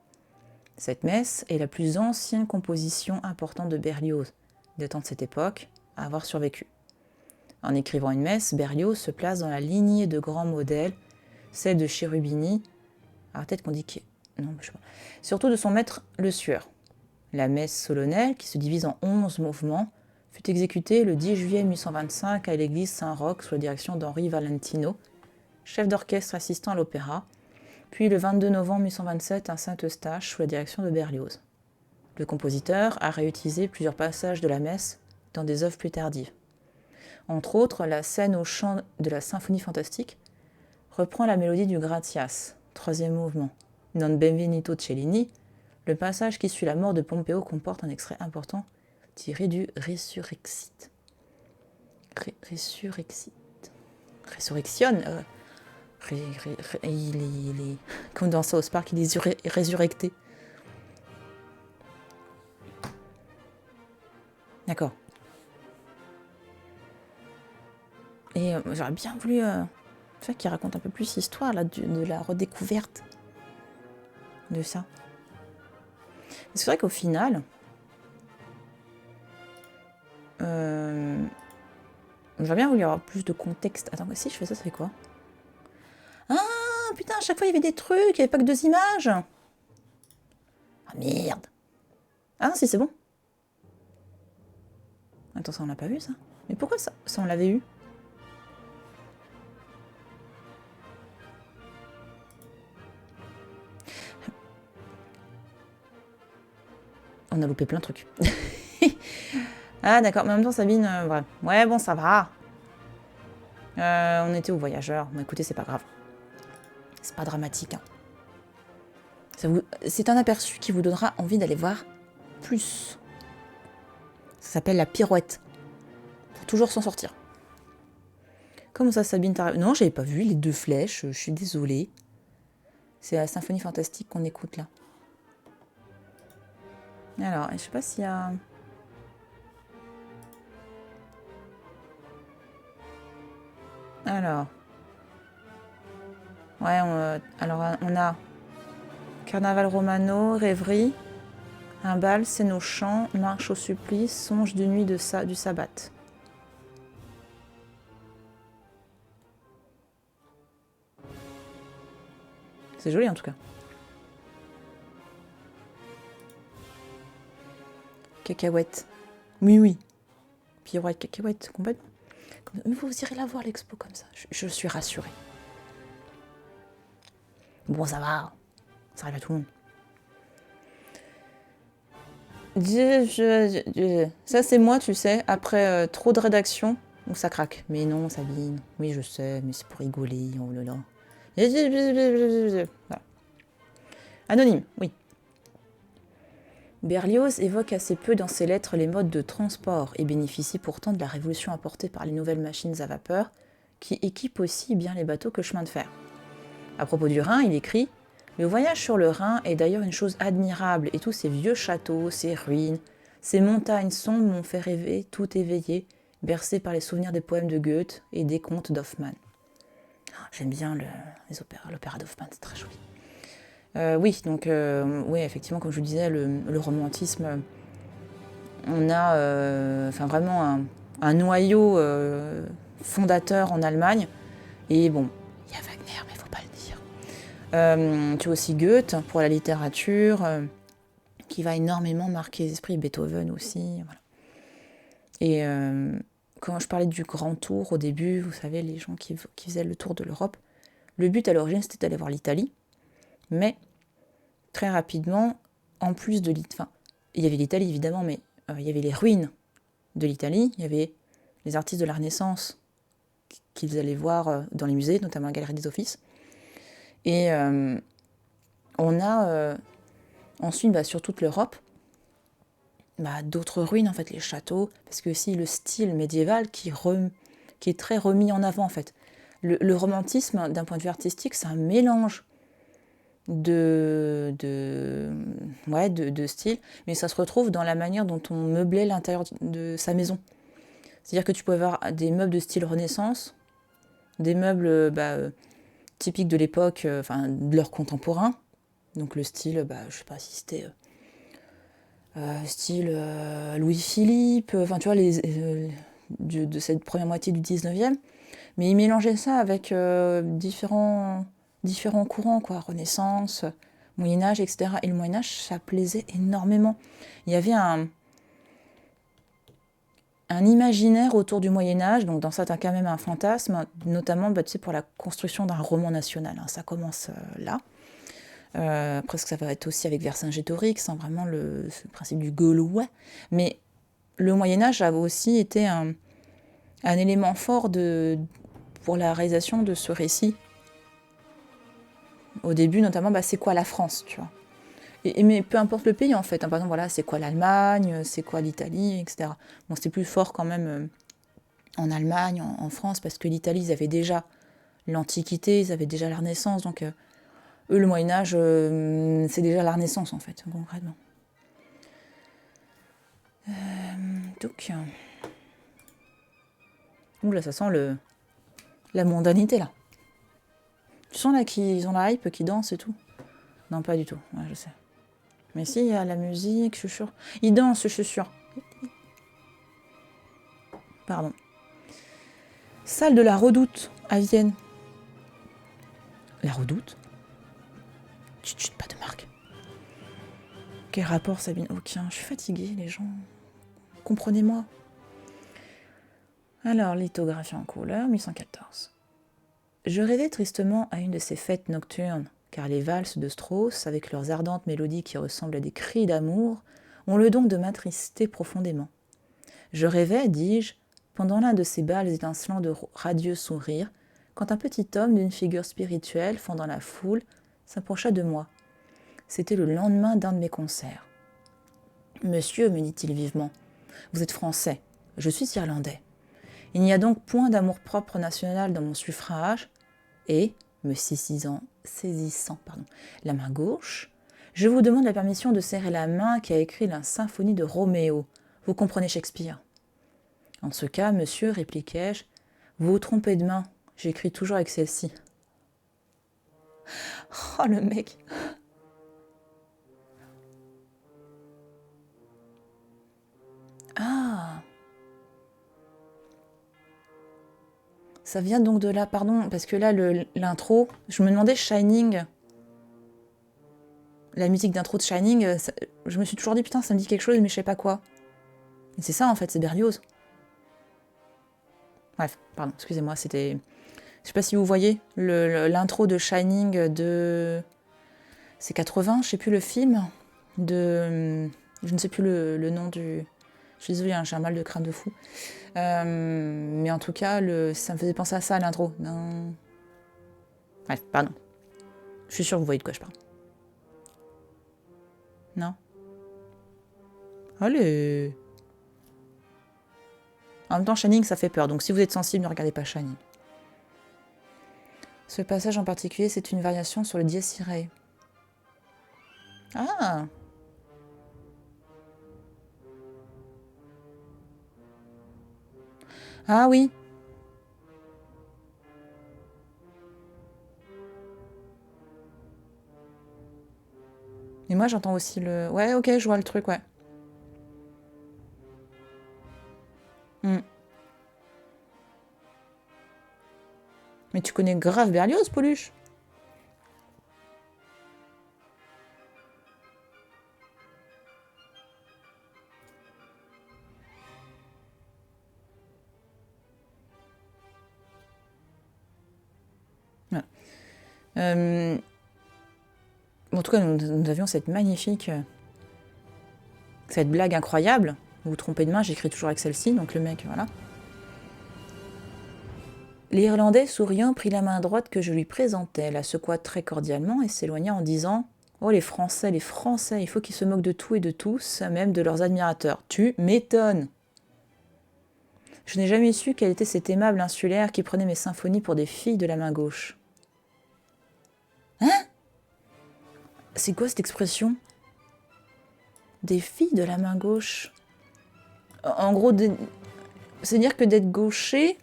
Cette messe est la plus ancienne composition importante de Berlioz, datant de cette époque, à avoir survécu. En écrivant une messe, Berlioz se place dans la lignée de grands modèles, celle de Cherubini, peut-être qu'on dit que... Non, je sais pas. Surtout de son maître Le Sueur. La messe solennelle, qui se divise en 11 mouvements, fut exécutée le 10 juillet 1825 à l'église Saint-Roch sous la direction d'Henri Valentino, chef d'orchestre assistant à l'opéra, puis le 22 novembre 1827 à Saint-Eustache sous la direction de Berlioz. Le compositeur a réutilisé plusieurs passages de la messe dans des œuvres plus tardives. Entre autres, la scène au chant de la symphonie fantastique reprend la mélodie du Gratias, troisième mouvement. Dans Benvenuto Cellini, le passage qui suit la mort de Pompeo comporte un extrait important tiré du Resurrexit. Résurrection. Il est comme dans South Park, il est résurrecté. D'accord. Et j'aurais bien voulu qu'il raconte un peu plus l'histoire là, de la redécouverte de ça. C'est vrai qu'au final, j'aurais bien voulu avoir plus de contexte. Attends, si je fais ça, ça fait quoi? Ah putain, à chaque fois il y avait des trucs, il n'y avait pas que 2 images. Ah merde. Ah non, si c'est bon. Attends, ça on l'a pas vu ça. Mais pourquoi ça on l'avait eu? On a loupé plein de trucs. Ah d'accord, mais en même temps Sabine, ouais bon ça va. On était aux voyageurs, mais écoutez c'est pas grave. C'est pas dramatique. Hein. C'est un aperçu qui vous donnera envie d'aller voir plus. Ça s'appelle la pirouette. Faut toujours s'en sortir. Comment ça Sabine Non, j'avais pas vu les 2 flèches, je suis désolée. C'est la symphonie fantastique qu'on écoute là. Alors, je sais pas s'il y a... Alors... Ouais, on a Carnaval Romano, Rêverie, un bal, scène au chant, marche au supplice, songe de nuit du sabbat. C'est joli en tout cas. Cacahuète. Oui. Pirouette, cacahuète, complètement. Mais vous irez la voir l'expo comme ça. Je suis rassurée. Bon, ça va. Ça arrive à tout le monde. Ça, c'est moi, tu sais, après trop de rédaction, où ça craque. Mais non, Sabine. Oui, je sais, mais c'est pour rigoler. Oh là là. Voilà. Anonyme, oui. Berlioz évoque assez peu dans ses lettres les modes de transport et bénéficie pourtant de la révolution apportée par les nouvelles machines à vapeur qui équipent aussi bien les bateaux que le chemin de fer. À propos du Rhin, il écrit « Le voyage sur le Rhin est d'ailleurs une chose admirable et tous ces vieux châteaux, ces ruines, ces montagnes sombres m'ont fait rêver, tout éveillé, bercé par les souvenirs des poèmes de Goethe et des contes d'Hoffmann. » J'aime bien l'opéra d'Hoffmann, c'est très joli. Oui, donc, oui, effectivement, comme je vous disais, le romantisme, on a vraiment un noyau fondateur en Allemagne. Et bon, il y a Wagner, mais il ne faut pas le dire. Tu as aussi Goethe pour la littérature, qui va énormément marquer les esprits, Beethoven aussi. Voilà. Et quand je parlais du grand tour au début, vous savez, les gens qui faisaient le tour de l'Europe, le but à l'origine, c'était d'aller voir l'Italie. Mais très rapidement, en plus de l'Italie, enfin, il y avait l'Italie évidemment, mais il y avait les ruines de l'Italie, il y avait les artistes de la Renaissance qu'ils allaient voir dans les musées, notamment la Galerie des Offices. Et on a ensuite, sur toute l'Europe, d'autres ruines, en fait, les châteaux, parce que aussi le style médiéval qui est très remis en avant, en fait. Le romantisme, d'un point de vue artistique, c'est un mélange de styles, mais ça se retrouve dans la manière dont on meublait l'intérieur de sa maison. C'est-à-dire que tu pouvais avoir des meubles de style Renaissance, des meubles typiques de l'époque, de l'heure contemporain. Donc le style, je sais pas si c'était style Louis-Philippe, tu vois, de cette première moitié du 19e. Mais il mélangeait ça avec différents courants, quoi, Renaissance, Moyen-Âge, etc. Et le Moyen-Âge, ça plaisait énormément. Il y avait un imaginaire autour du Moyen-Âge, donc dans certains cas même un fantasme, notamment pour la construction d'un roman national. Ça commence là. Après, ça va être aussi avec Vercingétorix, vraiment le principe du gaulois. Mais le Moyen-Âge a aussi été un élément fort pour la réalisation de ce récit. Au début, notamment, c'est quoi la France, tu vois. Mais peu importe le pays, en fait. Par exemple, voilà, c'est quoi l'Allemagne, c'est quoi l'Italie, etc. Bon, c'était plus fort quand même en Allemagne, en France, parce que l'Italie, ils avaient déjà l'Antiquité, ils avaient déjà la Renaissance, donc eux, le Moyen-Âge, c'est déjà la Renaissance, en fait, concrètement. Donc... Oula, ça sent la mondanité, là. Tu sens là qu'ils ont la hype, qu'ils dansent et tout? Non, pas du tout, ouais, je sais. Mais si, il y a la musique, je suis sûre. Ils dansent, je suis sûre. Pardon. Salle de la Redoute, à Vienne. La Redoute? Chut, pas de marque. Quel rapport, Sabine? Aucun. Je suis fatiguée, les gens. Comprenez-moi. Alors, lithographie en couleur, 1114. Je rêvais tristement à une de ces fêtes nocturnes, car les valses de Strauss, avec leurs ardentes mélodies qui ressemblent à des cris d'amour, ont le don de m'attrister profondément. Je rêvais, dis-je, pendant l'un de ces bals étincelants de radieux sourires, quand un petit homme d'une figure spirituelle fendant la foule s'approcha de moi. C'était le lendemain d'un de mes concerts. « Monsieur, me dit-il vivement, vous êtes français, je suis irlandais. Il n'y a donc point d'amour-propre national dans mon suffrage, et, me saisissant la main gauche, je vous demande la permission de serrer la main qui a écrit la symphonie de Roméo. Vous comprenez Shakespeare. En ce cas, monsieur, répliquai-je, vous vous trompez de main, j'écris toujours avec celle-ci. Oh, le mec! Ah! Ça vient donc de là, pardon, parce que là, l'intro, je me demandais Shining, la musique d'intro de Shining, je me suis toujours dit, putain, ça me dit quelque chose, mais je sais pas quoi. Et c'est ça, en fait, c'est Berlioz. Bref, pardon, excusez-moi, c'était... Je sais pas si vous voyez, l'intro de Shining de... C'est 80, je sais plus le film, de... Je ne sais plus le nom du... Je suis désolée, hein, j'ai un mal de crâne de fou. Mais en tout cas, ça me faisait penser à ça, l'intro. Non. Bref, pardon. Je suis sûre que vous voyez de quoi je parle. Non? Allez! En même temps, Shining, ça fait peur. Donc si vous êtes sensible, ne regardez pas Shining. Ce passage en particulier, c'est une variation sur le dies irae. Ah! Ah oui! Et moi, j'entends aussi le... Ouais, ok, je vois le truc, ouais. Mais tu connais grave Berlioz, Pauluche? Voilà. En tout cas, nous avions cette magnifique... cette blague incroyable. Vous vous trompez de main, j'écris toujours avec celle-ci, donc le mec, voilà. L'Irlandais, souriant, prit la main droite que je lui présentais, la secoua très cordialement et s'éloigna en disant « Oh, les Français, il faut qu'ils se moquent de tout et de tous, même de leurs admirateurs. Tu m'étonnes !» Je n'ai jamais su quelle était cette aimable insulaire qui prenait mes symphonies pour des filles de la main gauche. Hein? C'est quoi cette expression? Des filles de la main gauche. En gros, c'est-à-dire que d'être gaucher...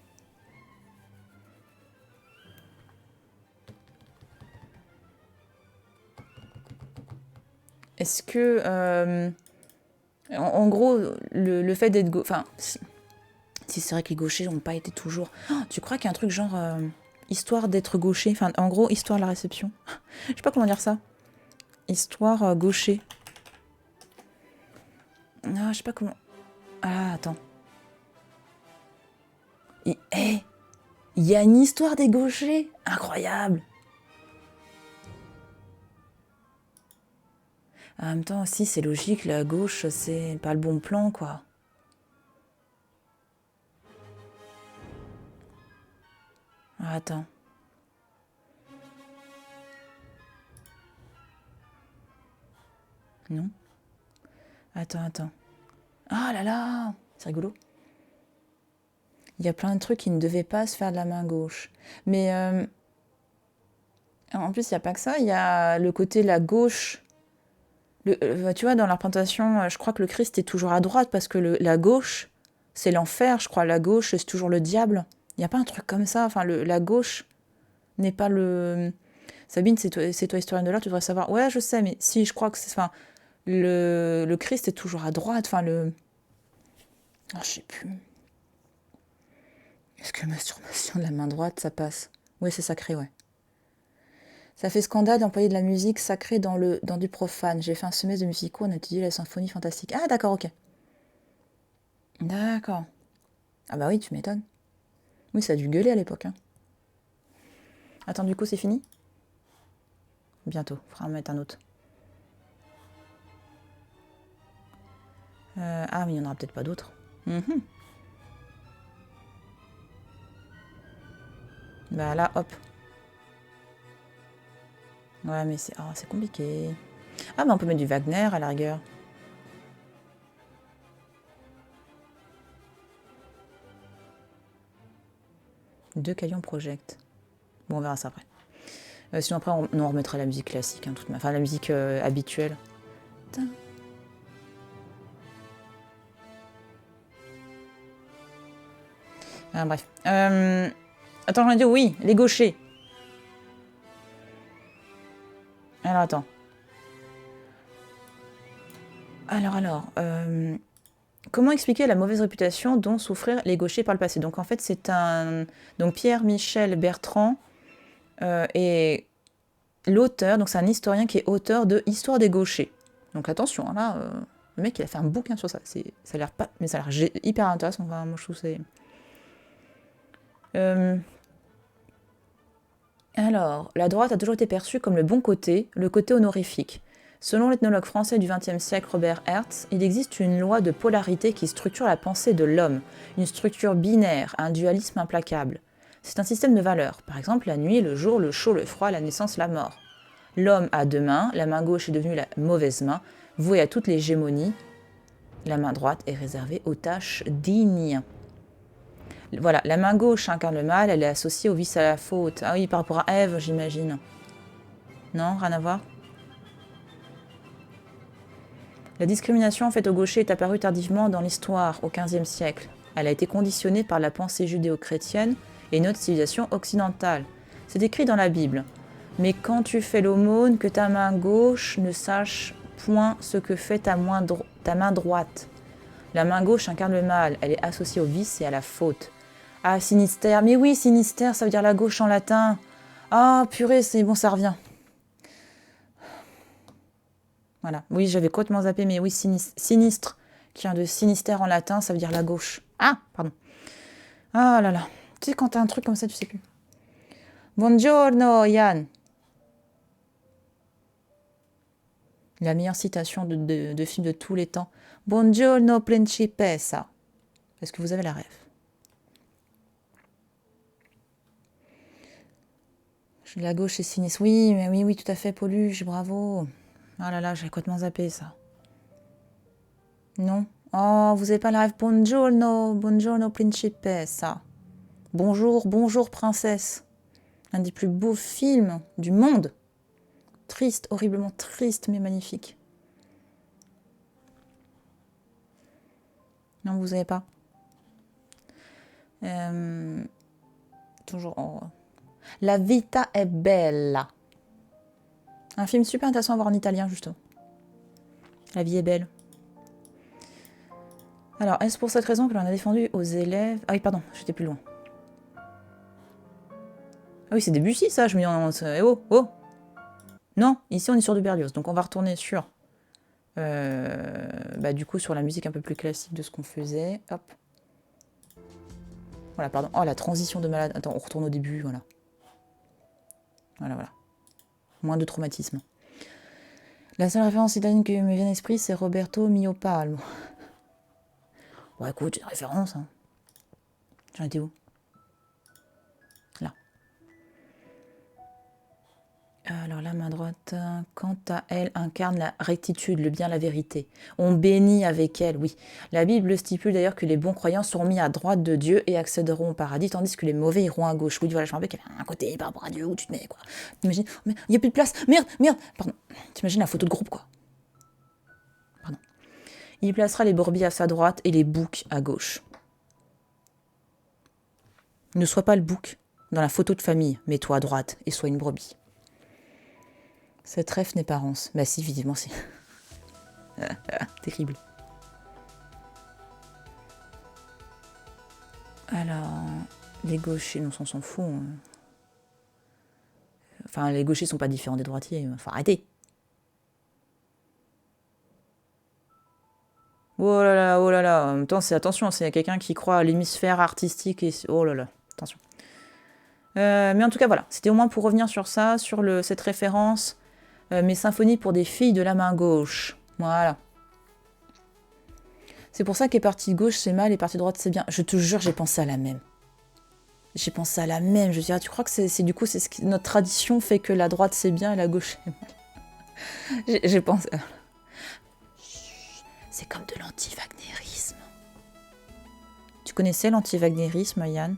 Est-ce que... en gros, le fait d'être gaucher... Enfin, si c'est vrai que les gauchers n'ont pas été toujours... Oh, tu crois qu'il y a un truc genre... histoire d'être gaucher, enfin, en gros, histoire de la réception. Je sais pas comment dire ça. Histoire gaucher. Ah, je sais pas comment... Ah, attends. Il y a une histoire des gauchers. Incroyable. En même temps, si, c'est logique, la gauche, c'est pas le bon plan, quoi. Ah, attends. Non? Attends. Ah là là! C'est rigolo. Il y a plein de trucs qui ne devaient pas se faire de la main gauche. Mais en plus, il n'y a pas que ça. Il y a le côté la gauche. Tu vois, dans la représentation, je crois que le Christ est toujours à droite parce que la gauche, c'est l'enfer, je crois. La gauche, c'est toujours le diable. Il n'y a pas un truc comme ça. Enfin, la gauche n'est pas le... Sabine, c'est toi historienne de l'art, tu devrais savoir. Ouais, je sais, mais si, je crois que c'est... Enfin, le Christ est toujours à droite. Enfin, oh, je sais plus. Est-ce que masturbation de la main droite, ça passe? Oui, c'est sacré, ouais. Ça fait scandale d'employer de la musique sacrée dans du profane. J'ai fait un semestre de musico, on a étudié la symphonie fantastique. Ah, d'accord, ok. D'accord. Ah bah oui, tu m'étonnes. Oui, ça a dû gueuler à l'époque. Hein. Attends, du coup, c'est fini? Bientôt, faudra en mettre un autre. Ah, mais il n'y en aura peut-être pas d'autres. Bah là, hop. Ouais, mais c'est compliqué. Ah, bah on peut mettre du Wagner à la rigueur. Deux Calion Project. Bon, on verra ça après. Sinon après, on remettra la musique classique, hein, enfin la musique habituelle. Ah, bref. Attends, j'en ai dit oui, les gauchers. Alors, attends. Alors, comment expliquer la mauvaise réputation dont souffrirent les gauchers par le passé? Donc, en fait, donc Pierre-Michel Bertrand est l'auteur, donc c'est un historien qui est auteur de Histoire des gauchers. Donc, attention, hein, là, le mec, il a fait un bouquin sur ça. Ça a l'air pas... Mais ça a l'air hyper intéressant. Enfin, moi, je trouve c'est... Alors, la droite a toujours été perçue comme le bon côté, le côté honorifique. Selon l'ethnologue français du XXe siècle Robert Hertz, il existe une loi de polarité qui structure la pensée de l'homme, une structure binaire, un dualisme implacable. C'est un système de valeurs, par exemple la nuit, le jour, le chaud, le froid, la naissance, la mort. L'homme a deux mains, la main gauche est devenue la mauvaise main, vouée à toute l'hégémonie. La main droite est réservée aux tâches dignes. Voilà, la main gauche incarne le mal, elle est associée au vice à la faute. Ah oui, par rapport à Ève, j'imagine. Non, rien à voir. La discrimination faite aux gauchers est apparue tardivement dans l'histoire, au XVe siècle. Elle a été conditionnée par la pensée judéo-chrétienne et notre civilisation occidentale. C'est écrit dans la Bible. Mais quand tu fais l'aumône, que ta main gauche ne sache point ce que fait ta main droite. La main gauche incarne le mal, elle est associée au vice et à la faute. Ah, Sinistère, mais oui, Sinistère, ça veut dire la gauche en latin. Ah, purée, c'est bon, ça revient. Voilà, oui, j'avais complètement zappé, mais oui, sinistre, qui vient de Sinistère en latin, ça veut dire la gauche. Ah, pardon. Ah là là, tu sais, quand t'as un truc comme ça, tu sais plus. Buongiorno, Yann. La meilleure citation de film de tous les temps. Buongiorno, principessa. Est-ce que vous avez la rêve? La gauche est sinistre. Oui, mais oui, tout à fait, Pauluche, bravo. Ah là là, j'ai complètement zappé ça. Non? Oh, vous avez pas la rêve? Buongiorno, buongiorno principessa. Bonjour, bonjour princesse. Un des plus beaux films du monde. Triste, horriblement triste, mais magnifique. Non, vous avez pas. Toujours. Oh. La vita è bella. Un film super intéressant à voir en italien, justement. La vie est belle. Alors, est-ce pour cette raison que l'on a défendu aux élèves... Ah oui, pardon, j'étais plus loin. Ah oui, c'est Debussy, ça, je me dis... Oh, oh. Non, ici, on est sur du Berlioz. Donc, on va retourner sur... du coup, sur la musique un peu plus classique de ce qu'on faisait. Hop. Voilà, pardon. Oh, la transition de malade. Attends, on retourne au début, voilà. Voilà, voilà. Moins de traumatisme. La seule référence italienne qui me vient à l'esprit, c'est Roberto Mio Palmo. Bon, écoute, j'ai une référence. Hein. J'en étais où? Là. Alors, la main droite, quant à elle, incarne la rectitude, le bien, la vérité. On bénit avec elle, oui. La Bible stipule d'ailleurs que les bons croyants seront mis à droite de Dieu et accéderont au paradis, tandis que les mauvais iront à gauche. Oui, voilà, je me rappelle qu'il y avait un côté par rapport à Dieu où tu te mets, quoi. T'imagines, oh, mais il n'y a plus de place, merde, merde. Pardon, t'imagines la photo de groupe, quoi. Pardon. Il placera les brebis à sa droite et les boucs à gauche. Ne sois pas le bouc dans la photo de famille, mets-toi à droite et sois une brebis. Cette ref n'est pas rance. Bah si, évidemment, si. Terrible. Alors, les gauchers, on s'en fout. Hein. Enfin, les gauchers sont pas différents des droitiers. Faut arrêter. Oh là là, oh là là. En même temps, attention, c'est quelqu'un qui croit à l'hémisphère artistique et... Oh là là, attention. Mais en tout cas, voilà. C'était au moins pour revenir sur ça, sur cette référence... mes symphonies pour des filles de la main gauche. Voilà. C'est pour ça que les parties de gauche c'est mal, les parties de droite c'est bien. Je te jure, j'ai pensé à la même. J'ai pensé à la même. Je me dis, ah, tu crois que c'est du coup, c'est notre tradition fait que la droite c'est bien et la gauche c'est mal. J'ai pensé. C'est comme de l'anti-wagnérisme. Tu connaissais l'anti-wagnérisme, Yann?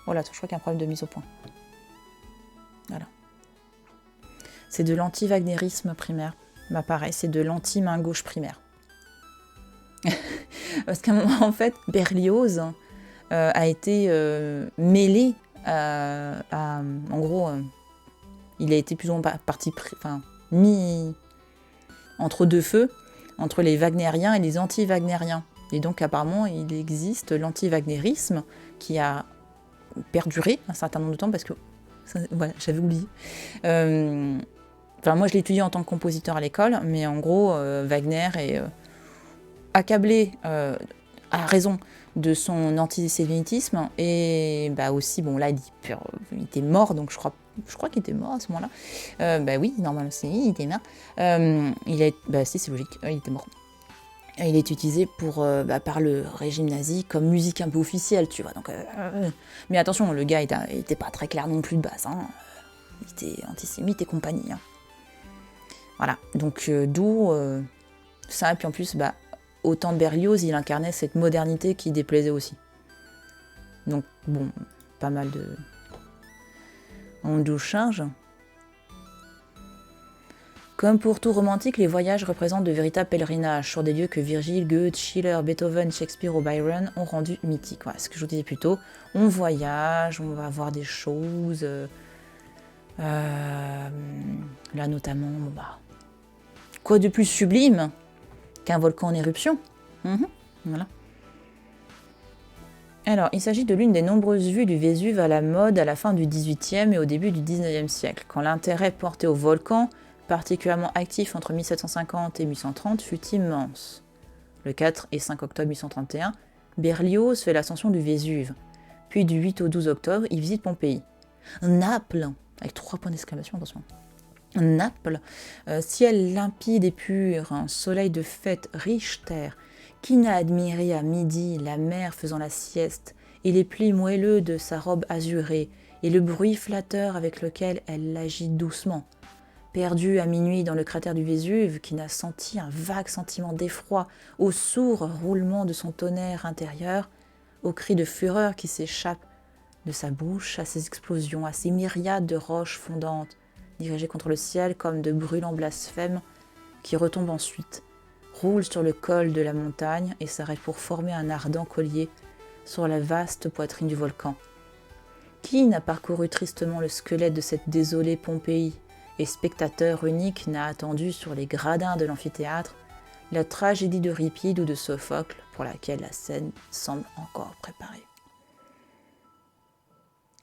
Voilà, je crois qu'il y a un problème de mise au point. Voilà. C'est de l'anti-wagnérisme primaire. Bah pareil, c'est de l'anti-main gauche primaire. Parce qu'à un moment, en fait, Berlioz a été mêlé en gros, il a été plus ou moins mis entre deux feux, entre les wagnériens et les anti-wagnériens. Et donc, apparemment, il existe l'anti-wagnérisme qui a perduré un certain nombre de temps parce que, voilà, j'avais oublié. Moi, je l'ai étudié en tant que compositeur à l'école, mais en gros, Wagner est accablé à raison de son antisémitisme et aussi, bon là, il était mort, donc je crois qu'il était mort à ce moment-là. Oui, normalement, il était mort. C'est logique, il était mort. Il est utilisé par le régime nazi comme musique un peu officielle, tu vois. Donc, mais attention, le gars était pas très clair non plus de base. Hein. Il était antisémite et compagnie. Hein. Voilà, donc d'où ça, et puis en plus, au temps de Berlioz, il incarnait cette modernité qui déplaisait aussi. Donc bon, pas mal de... On nous change. Comme pour tout romantique, les voyages représentent de véritables pèlerinages sur des lieux que Virgile, Goethe, Schiller, Beethoven, Shakespeare ou Byron ont rendus mythiques. Voilà, ce que je vous disais plus tôt. On voyage, on va voir des choses... là notamment, quoi de plus sublime qu'un volcan en éruption? Voilà. Alors, il s'agit de l'une des nombreuses vues du Vésuve à la mode à la fin du XVIIIe et au début du XIXe siècle, quand l'intérêt porté au volcan, particulièrement actif entre 1750 et 1830, fut immense. Le 4 et 5 octobre 1831, Berlioz fait l'ascension du Vésuve. Puis du 8 au 12 octobre, il visite Pompéi. Naples, avec 3 points d'exclamation, attention. Naples, ciel limpide et pur, un soleil de fête, Richter, qui n'a admiré à midi la mer faisant la sieste, et les plis moelleux de sa robe azurée, et le bruit flatteur avec lequel elle l'agite doucement. perdu à minuit dans le cratère du Vésuve, qui n'a senti un vague sentiment d'effroi au sourd roulement de son tonnerre intérieur, aux cris de fureur qui s'échappent de sa bouche, à ces explosions, à ces myriades de roches fondantes, dirigées contre le ciel comme de brûlants blasphèmes, qui retombent ensuite, roulent sur le col de la montagne et s'arrêtent pour former un ardent collier sur la vaste poitrine du volcan. Qui n'a parcouru tristement le squelette de cette désolée Pompéi, et spectateur unique n'a attendu sur les gradins de l'amphithéâtre la tragédie d'Euripide ou de Sophocle pour laquelle la scène semble encore préparée.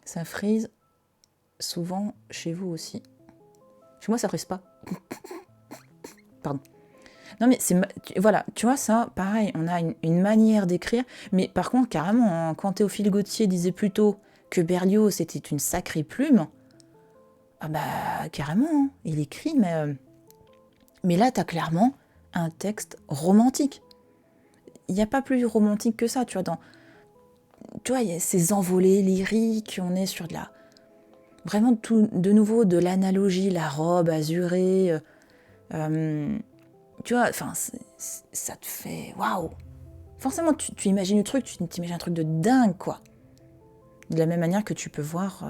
Ça frise souvent chez vous aussi. Chez moi, ça frise pas. Pardon. Non mais voilà, tu vois ça, pareil, on a une manière d'écrire, mais par contre, carrément, hein, quand Théophile Gautier disait plutôt que Berlioz était une sacrée plume, ah bah carrément, hein, il écrit, mais là, t'as clairement un texte romantique. Il n'y a pas plus romantique que ça, tu vois, il y a ces envolées lyriques, on est sur vraiment tout, de nouveau, de l'analogie, la robe azurée, tu vois, enfin, ça te fait waouh! Forcément, tu imagines le truc, tu t'imagines un truc de dingue, quoi. De la même manière que tu peux voir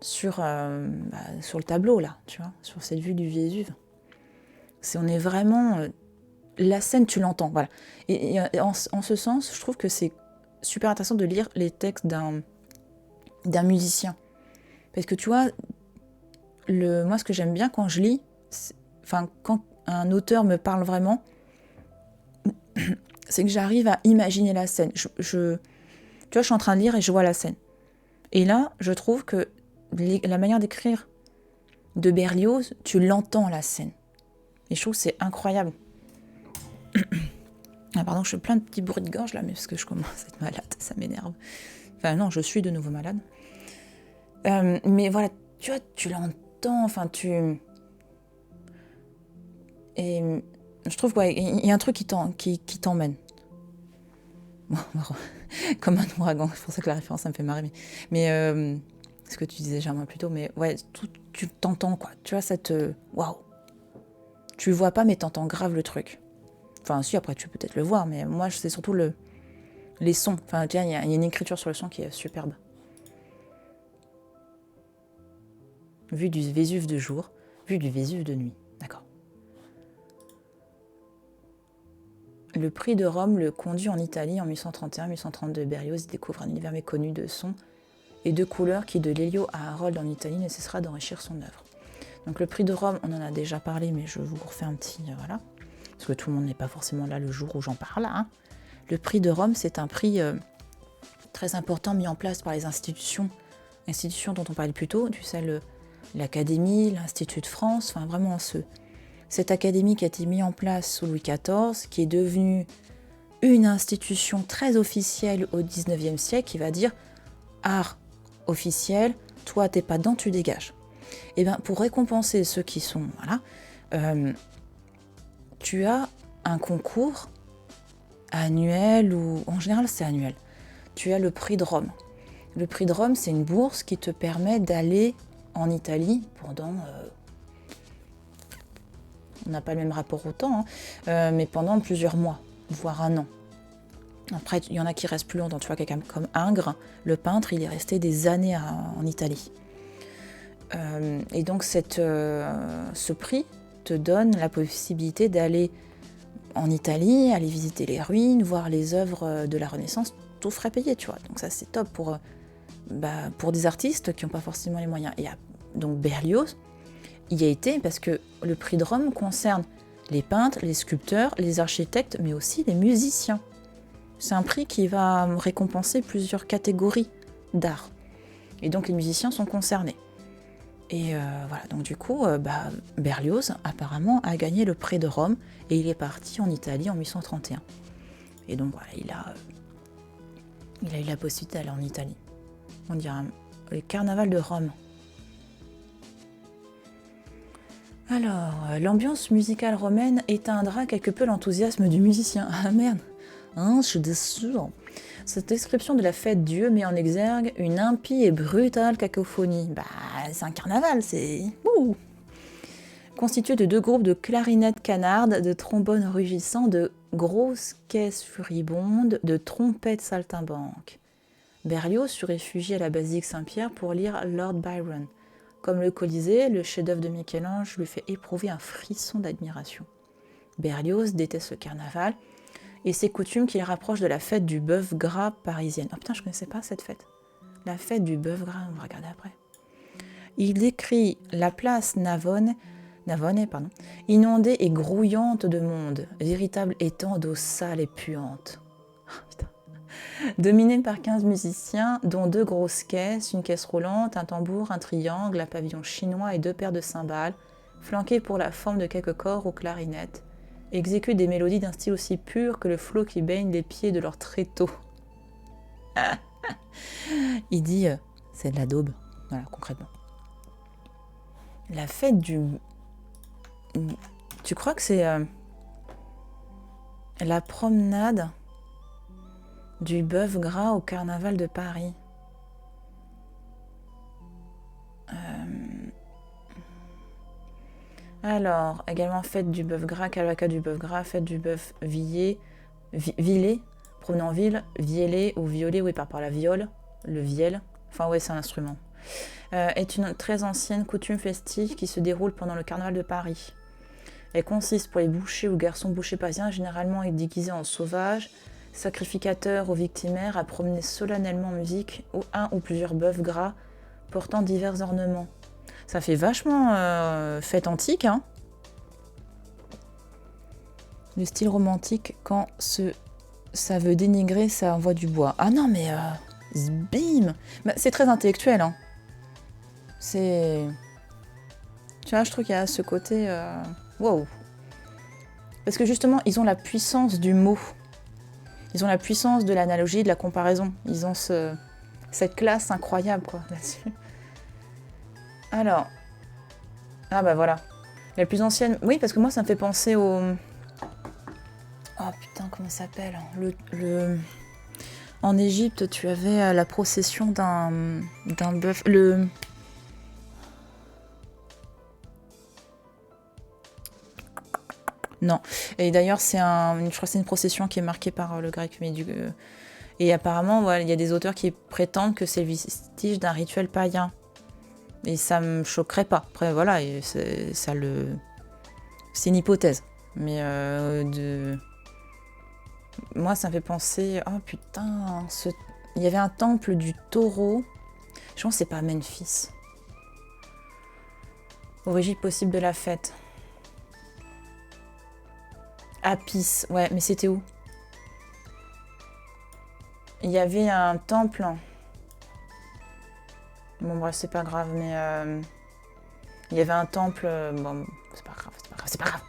sur le tableau, là, tu vois, sur cette vue du Vésuve. On est vraiment... la scène, tu l'entends, voilà. Et en ce sens, je trouve que c'est super intéressant de lire les textes d'un musicien. Parce que tu vois, moi, ce que j'aime bien quand je lis, quand un auteur me parle vraiment, c'est que j'arrive à imaginer la scène. Tu vois, je suis en train de lire et je vois la scène. Et là, je trouve que la manière d'écrire de Berlioz, tu l'entends, la scène. Et je trouve que c'est incroyable. Ah pardon, je fais plein de petits bruits de gorge là, mais parce que je commence à être malade, ça m'énerve. Enfin non, je suis de nouveau malade. Mais voilà, tu vois, tu l'entends, enfin Et je trouve qu'il y a un truc qui t'emmène. Bon, comme un ouragan, c'est pour ça que la référence, ça me fait marrer. Mais ce que tu disais Germain plus tôt, mais ouais, tu t'entends, quoi. Tu vois, ça te... Waouh! Tu le vois pas, mais t'entends grave le truc. Enfin, si, après, tu peux peut-être le voir, mais moi, c'est surtout les sons. Enfin, tu vois, il y a une écriture sur le son qui est superbe. Vue du Vésuve de jour, vue du Vésuve de nuit. D'accord. Le prix de Rome le conduit en Italie en 1831-1832. Berlioz y découvre un univers méconnu de sons et de couleurs qui, de l'Hélio à Harold en Italie, ne cessera d'enrichir son œuvre. Donc le prix de Rome, on en a déjà parlé, mais je vous refais un petit... voilà. Parce que tout le monde n'est pas forcément là le jour où j'en parle. Hein. Le prix de Rome, c'est un prix très important mis en place par les institutions dont on parlait plus tôt, tu sais, l'Académie, l'Institut de France, enfin vraiment cette académie qui a été mise en place sous Louis XIV, qui est devenue une institution très officielle au XIXe siècle, qui va dire art officiel, toi t'es pas dedans, tu dégages. Et bien pour récompenser ceux qui sont, voilà, tu as un concours annuel, ou en général c'est annuel. Tu as le prix de Rome. Le prix de Rome, c'est une bourse qui te permet d'aller en Italie pendant... on n'a pas le même rapport au temps, hein, mais pendant plusieurs mois, voire un an. Après, il y en a qui restent plus longtemps. Tu vois, quelqu'un comme Ingres, le peintre, il est resté des années en Italie. Et donc, ce prix te donne la possibilité d'aller en Italie, aller visiter les ruines, voir les œuvres de la Renaissance, tout frais payé, tu vois. Donc ça, c'est top pour des artistes qui n'ont pas forcément les moyens. Et donc Berlioz y a été parce que le prix de Rome concerne les peintres, les sculpteurs, les architectes, mais aussi les musiciens. C'est un prix qui va récompenser plusieurs catégories d'art. Et donc les musiciens sont concernés. Et voilà, donc du coup, Berlioz, apparemment, a gagné le prix de Rome et il est parti en Italie en 1831. Et donc voilà, il a eu la possibilité d'aller en Italie. On dirait le carnaval de Rome. Alors, l'ambiance musicale romaine éteindra quelque peu l'enthousiasme du musicien. Ah merde, hein, je suis déçue. Cette description de la fête Dieu met en exergue une impie et brutale cacophonie. Bah, c'est un carnaval, c'est... Ouh. constitué de 2 groupes de clarinettes canardes, de trombones rugissants, de grosses caisses furibondes, de trompettes saltimbanques. Berlioz se réfugie à la basilique Saint-Pierre pour lire Lord Byron. Comme le Colisée, le chef-d'œuvre de Michel-Ange lui fait éprouver un frisson d'admiration. Berlioz déteste le carnaval et ses coutumes qui le rapprochent de la fête du bœuf gras parisienne. Oh putain, je ne connaissais pas cette fête. La fête du bœuf gras, on va regarder après. Il décrit la place Navone, inondée et grouillante de monde, véritable étang d'eau sale et puante. Dominé par 15 musiciens, dont 2 grosses caisses, une caisse roulante, un tambour, un triangle, un pavillon chinois et 2 paires de cymbales, flanqués pour la forme de quelques corps aux clarinettes, exécutent des mélodies d'un style aussi pur que le flot qui baigne les pieds de leurs tréteaux. Il dit, c'est de la daube, voilà, concrètement. La fête du... Tu crois que c'est la promenade du bœuf gras au carnaval de Paris? Alors, également fête du bœuf gras, cavalcade du bœuf gras, fête du bœuf villet, promenant ville, vielé ou violet, oui, par la viole, le vielle, enfin ouais, c'est un instrument, est une très ancienne coutume festive qui se déroule pendant le carnaval de Paris. Elle consiste pour les bouchers ou garçons bouchers parisiens, généralement déguisés en sauvages, sacrificateurs ou victimaires, à promener solennellement en musique un ou plusieurs bœufs gras portant divers ornements. Ça fait vachement fête antique, hein. Le style romantique, quand ça veut dénigrer, ça envoie du bois. Ah non, mais bim, c'est très intellectuel, hein. C'est... Tu vois, je trouve qu'il y a ce côté... Wow. Parce que justement, ils ont la puissance du mot. Ils ont la puissance de l'analogie, de la comparaison. Ils ont cette classe incroyable, quoi, là-dessus. Alors, ah bah voilà, la plus ancienne, oui, parce que moi ça me fait penser au... Oh putain, comment ça s'appelle En Égypte, tu avais la procession d'un bœuf, Non, et d'ailleurs je crois que c'est une procession qui est marquée par le grec, mais et apparemment, voilà, il y a des auteurs qui prétendent que c'est le vestige d'un rituel païen. Et ça me choquerait pas. Après, voilà, c'est une hypothèse. Mais moi, ça me fait penser... Oh putain, il y avait un temple du taureau. Je pense que c'est pas Memphis. Origine possible de la fête. Apis, ouais, mais c'était où? Il y avait un temple... Bon bref, c'est pas grave, mais il y avait un temple... bon, c'est pas grave.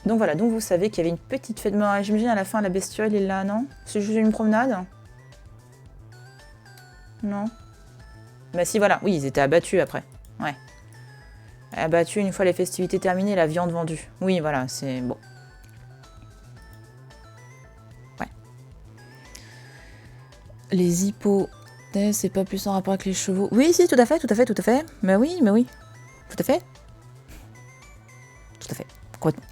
Donc voilà, donc vous savez qu'il y avait une petite fête... J'imagine à la fin, la bestiole est là, non? C'est juste une promenade? Non? Bah si, voilà, oui, ils étaient abattus après. Ouais. Abattus une fois les festivités terminées, la viande vendue. Oui, voilà, c'est... Bon. Ouais. Les hippos... C'est pas plus en rapport avec les chevaux. Oui, si, tout à fait. Mais oui. Tout à fait. Complètement.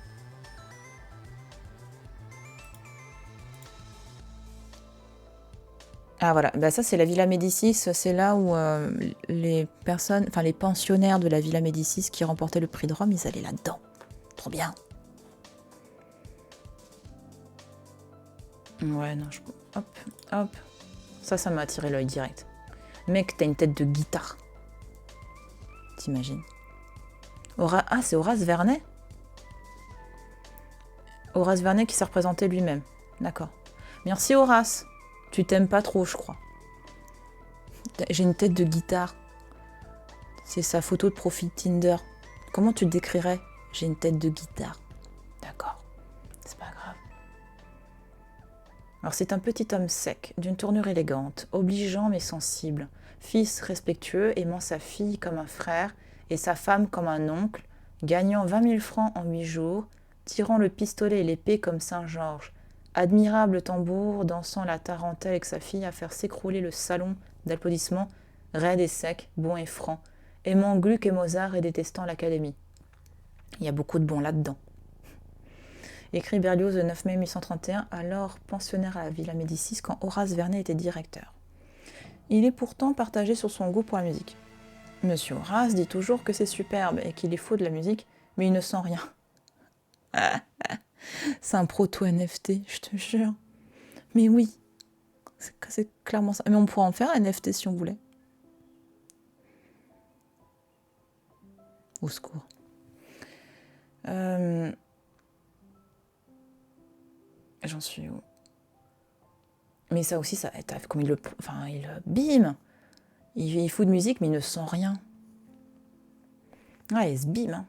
Ah voilà, bah ça c'est la Villa Médicis, c'est là où les pensionnaires de la Villa Médicis qui remportaient le prix de Rome, ils allaient là-dedans. Trop bien. Ouais, non, hop. Ça m'a attiré l'œil direct. Mec, t'as une tête de guitare. T'imagines? Ah, c'est Horace Vernet? Horace Vernet qui s'est représenté lui-même. D'accord. Merci Horace. Tu t'aimes pas trop, je crois. J'ai une tête de guitare. C'est sa photo de profil Tinder. Comment tu te décrirais? J'ai une tête de guitare. D'accord. C'est pas grave. Alors c'est un petit homme sec, d'une tournure élégante, obligeant mais sensible, fils respectueux, aimant sa fille comme un frère et sa femme comme un oncle, gagnant 20 000 francs en 8 jours, tirant le pistolet et l'épée comme Saint-Georges, admirable tambour, dansant la tarentelle avec sa fille à faire s'écrouler le salon d'applaudissements, raide et sec, bon et franc, aimant Gluck et Mozart et détestant l'Académie. Il y a beaucoup de bons là-dedans. Écrit Berlioz le 9 mai 1831, alors pensionnaire à la Villa Médicis quand Horace Vernet était directeur. Il est pourtant partagé sur son goût pour la musique. Monsieur Horace dit toujours que c'est superbe et qu'il est faux de la musique, mais il ne sent rien. C'est un proto-NFT, je te jure. Mais oui, c'est clairement ça. Mais on pourrait en faire un NFT si on voulait. Au secours. J'en suis où? Mais ça aussi, ça, comme il bim. Il fout de musique, mais il ne sent rien. Ouais, il se bim. Hein.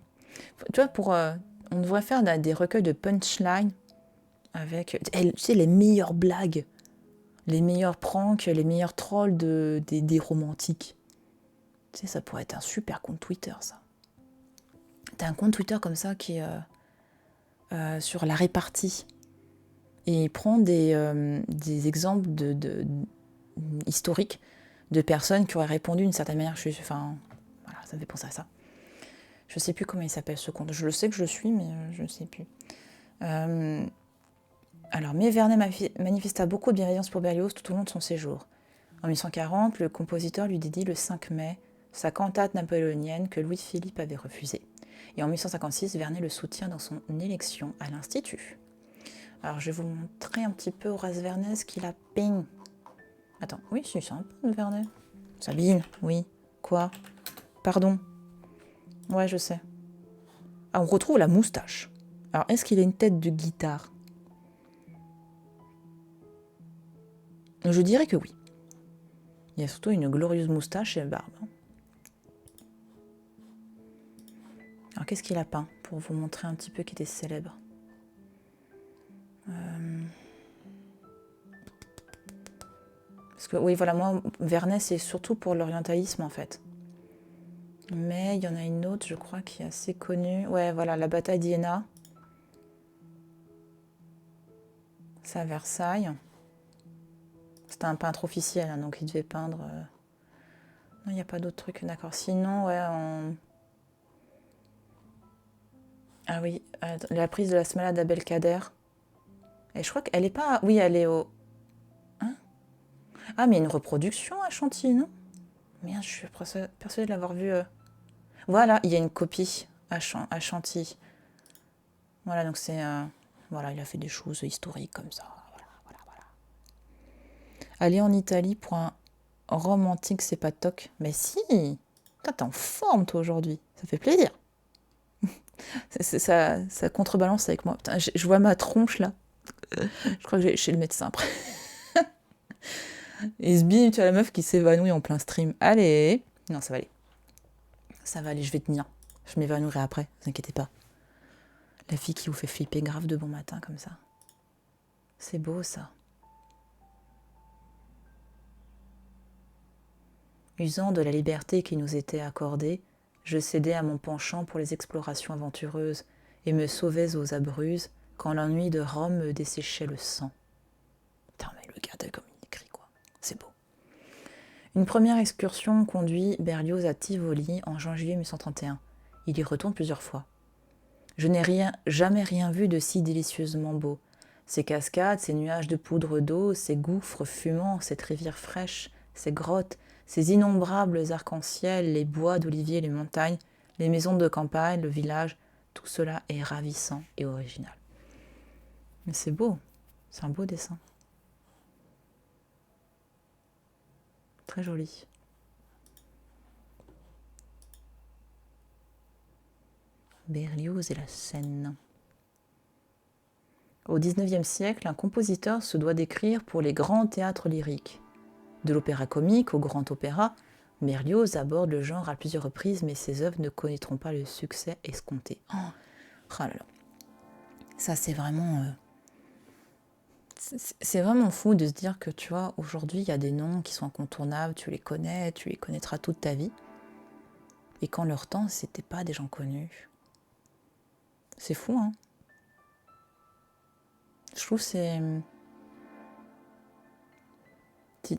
Tu vois, on devrait faire des recueils de punchline avec, tu sais, les meilleures blagues, les meilleurs pranks, les meilleurs trolls des romantiques. Tu sais, ça pourrait être un super compte Twitter, ça. T'as un compte Twitter comme ça qui est sur la répartie. Et il prend des exemples historiques de personnes qui auraient répondu d'une certaine manière. Voilà, ça me fait penser à ça. Je sais plus comment il s'appelle ce compte. Je le sais que je le suis, mais je ne sais plus. Mais Vernet manifesta beaucoup de bienveillance pour Berlioz tout au long de son séjour. En 1840, le compositeur lui dédie le 5 mai sa cantate napoléonienne que Louis-Philippe avait refusée. Et en 1856, Vernet le soutient dans son élection à l'Institut. Alors, je vais vous montrer un petit peu Horace Vernet ce qu'il a peint. Attends, oui, c'est un peu de Vernet. Sabine, oui. Quoi? Pardon. Ouais, je sais. Ah, on retrouve la moustache. Alors, est-ce qu'il a une tête de guitare? Je dirais que oui. Il y a surtout une glorieuse moustache et barbe. Alors, qu'est-ce qu'il a peint pour vous montrer un petit peu qu'il était célèbre? Parce que, oui, voilà, moi, Vernet, c'est surtout pour l'orientalisme, en fait. Mais il y en a une autre, je crois, qui est assez connue. Ouais, voilà, la bataille d'Iéna. C'est à Versailles. C'était un peintre officiel, hein, donc il devait peindre... Non, il n'y a pas d'autres trucs, d'accord. Sinon, ouais, Ah oui, la prise de la Smala d'Abelkader. Et je crois qu'elle est pas... Oui, elle est au... Hein? Ah, mais il y a une reproduction à Chantilly, non? Merde, je suis persuadée de l'avoir vue... Voilà, il y a une copie à Chantilly. Voilà, donc c'est... Voilà, il a fait des choses historiques comme ça. Voilà. Aller en Italie pour un Rome antique, c'est pas toc. Mais si! Putain, t'es en forme, toi, aujourd'hui. Ça fait plaisir. Ça contrebalance avec moi. Putain, je vois ma tronche, là. Je crois que j'ai chez le médecin après. Et bim, tu as la meuf qui s'évanouit en plein stream. Allez! Non, ça va aller. Ça va aller, je vais tenir. Je m'évanouirai après, ne vous inquiétez pas. La fille qui vous fait flipper grave de bon matin comme ça. C'est beau, ça. Usant de la liberté qui nous était accordée, je cédais à mon penchant pour les explorations aventureuses et me sauvais aux abruses quand l'ennui de Rome me desséchait le sang. Putain, mais le gars, comme il écrit, quoi. C'est beau. Une première excursion conduit Berlioz à Tivoli en juin juillet 1831. Il y retourne plusieurs fois. Je n'ai jamais rien vu de si délicieusement beau. Ces cascades, ces nuages de poudre d'eau, ces gouffres fumants, cette rivière fraîche, ces grottes, ces innombrables arcs-en-ciel, les bois d'oliviers, les montagnes, les maisons de campagne, le village, tout cela est ravissant et original. Mais c'est beau, c'est un beau dessin. Très joli. Berlioz et la Seine. Au XIXe siècle, un compositeur se doit d'écrire pour les grands théâtres lyriques. De l'opéra comique au grand opéra, Berlioz aborde le genre à plusieurs reprises, mais ses œuvres ne connaîtront pas le succès escompté. Oh là là. Ça, c'est vraiment... c'est vraiment fou de se dire que, tu vois, aujourd'hui, il y a des noms qui sont incontournables, tu les connais, tu les connaîtras toute ta vie. Et qu'en leur temps, c'était pas des gens connus. C'est fou, hein? Je trouve que c'est...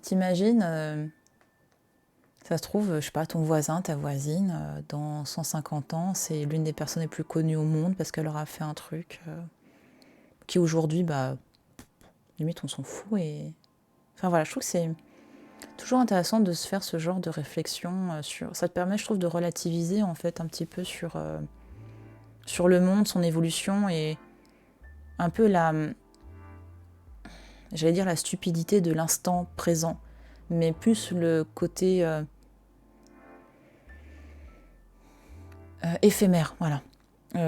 T'imagines Ça se trouve, je sais pas, ton voisin, ta voisine, dans 150 ans, c'est l'une des personnes les plus connues au monde parce qu'elle aura fait un truc qui aujourd'hui, bah, limite, on s'en fout. Et... Enfin voilà, je trouve que c'est toujours intéressant de se faire ce genre de réflexion sur... Ça te permet, je trouve, de relativiser en fait un petit peu sur le monde, son évolution et un peu j'allais dire la stupidité de l'instant présent, mais plus le côté éphémère, voilà. Tu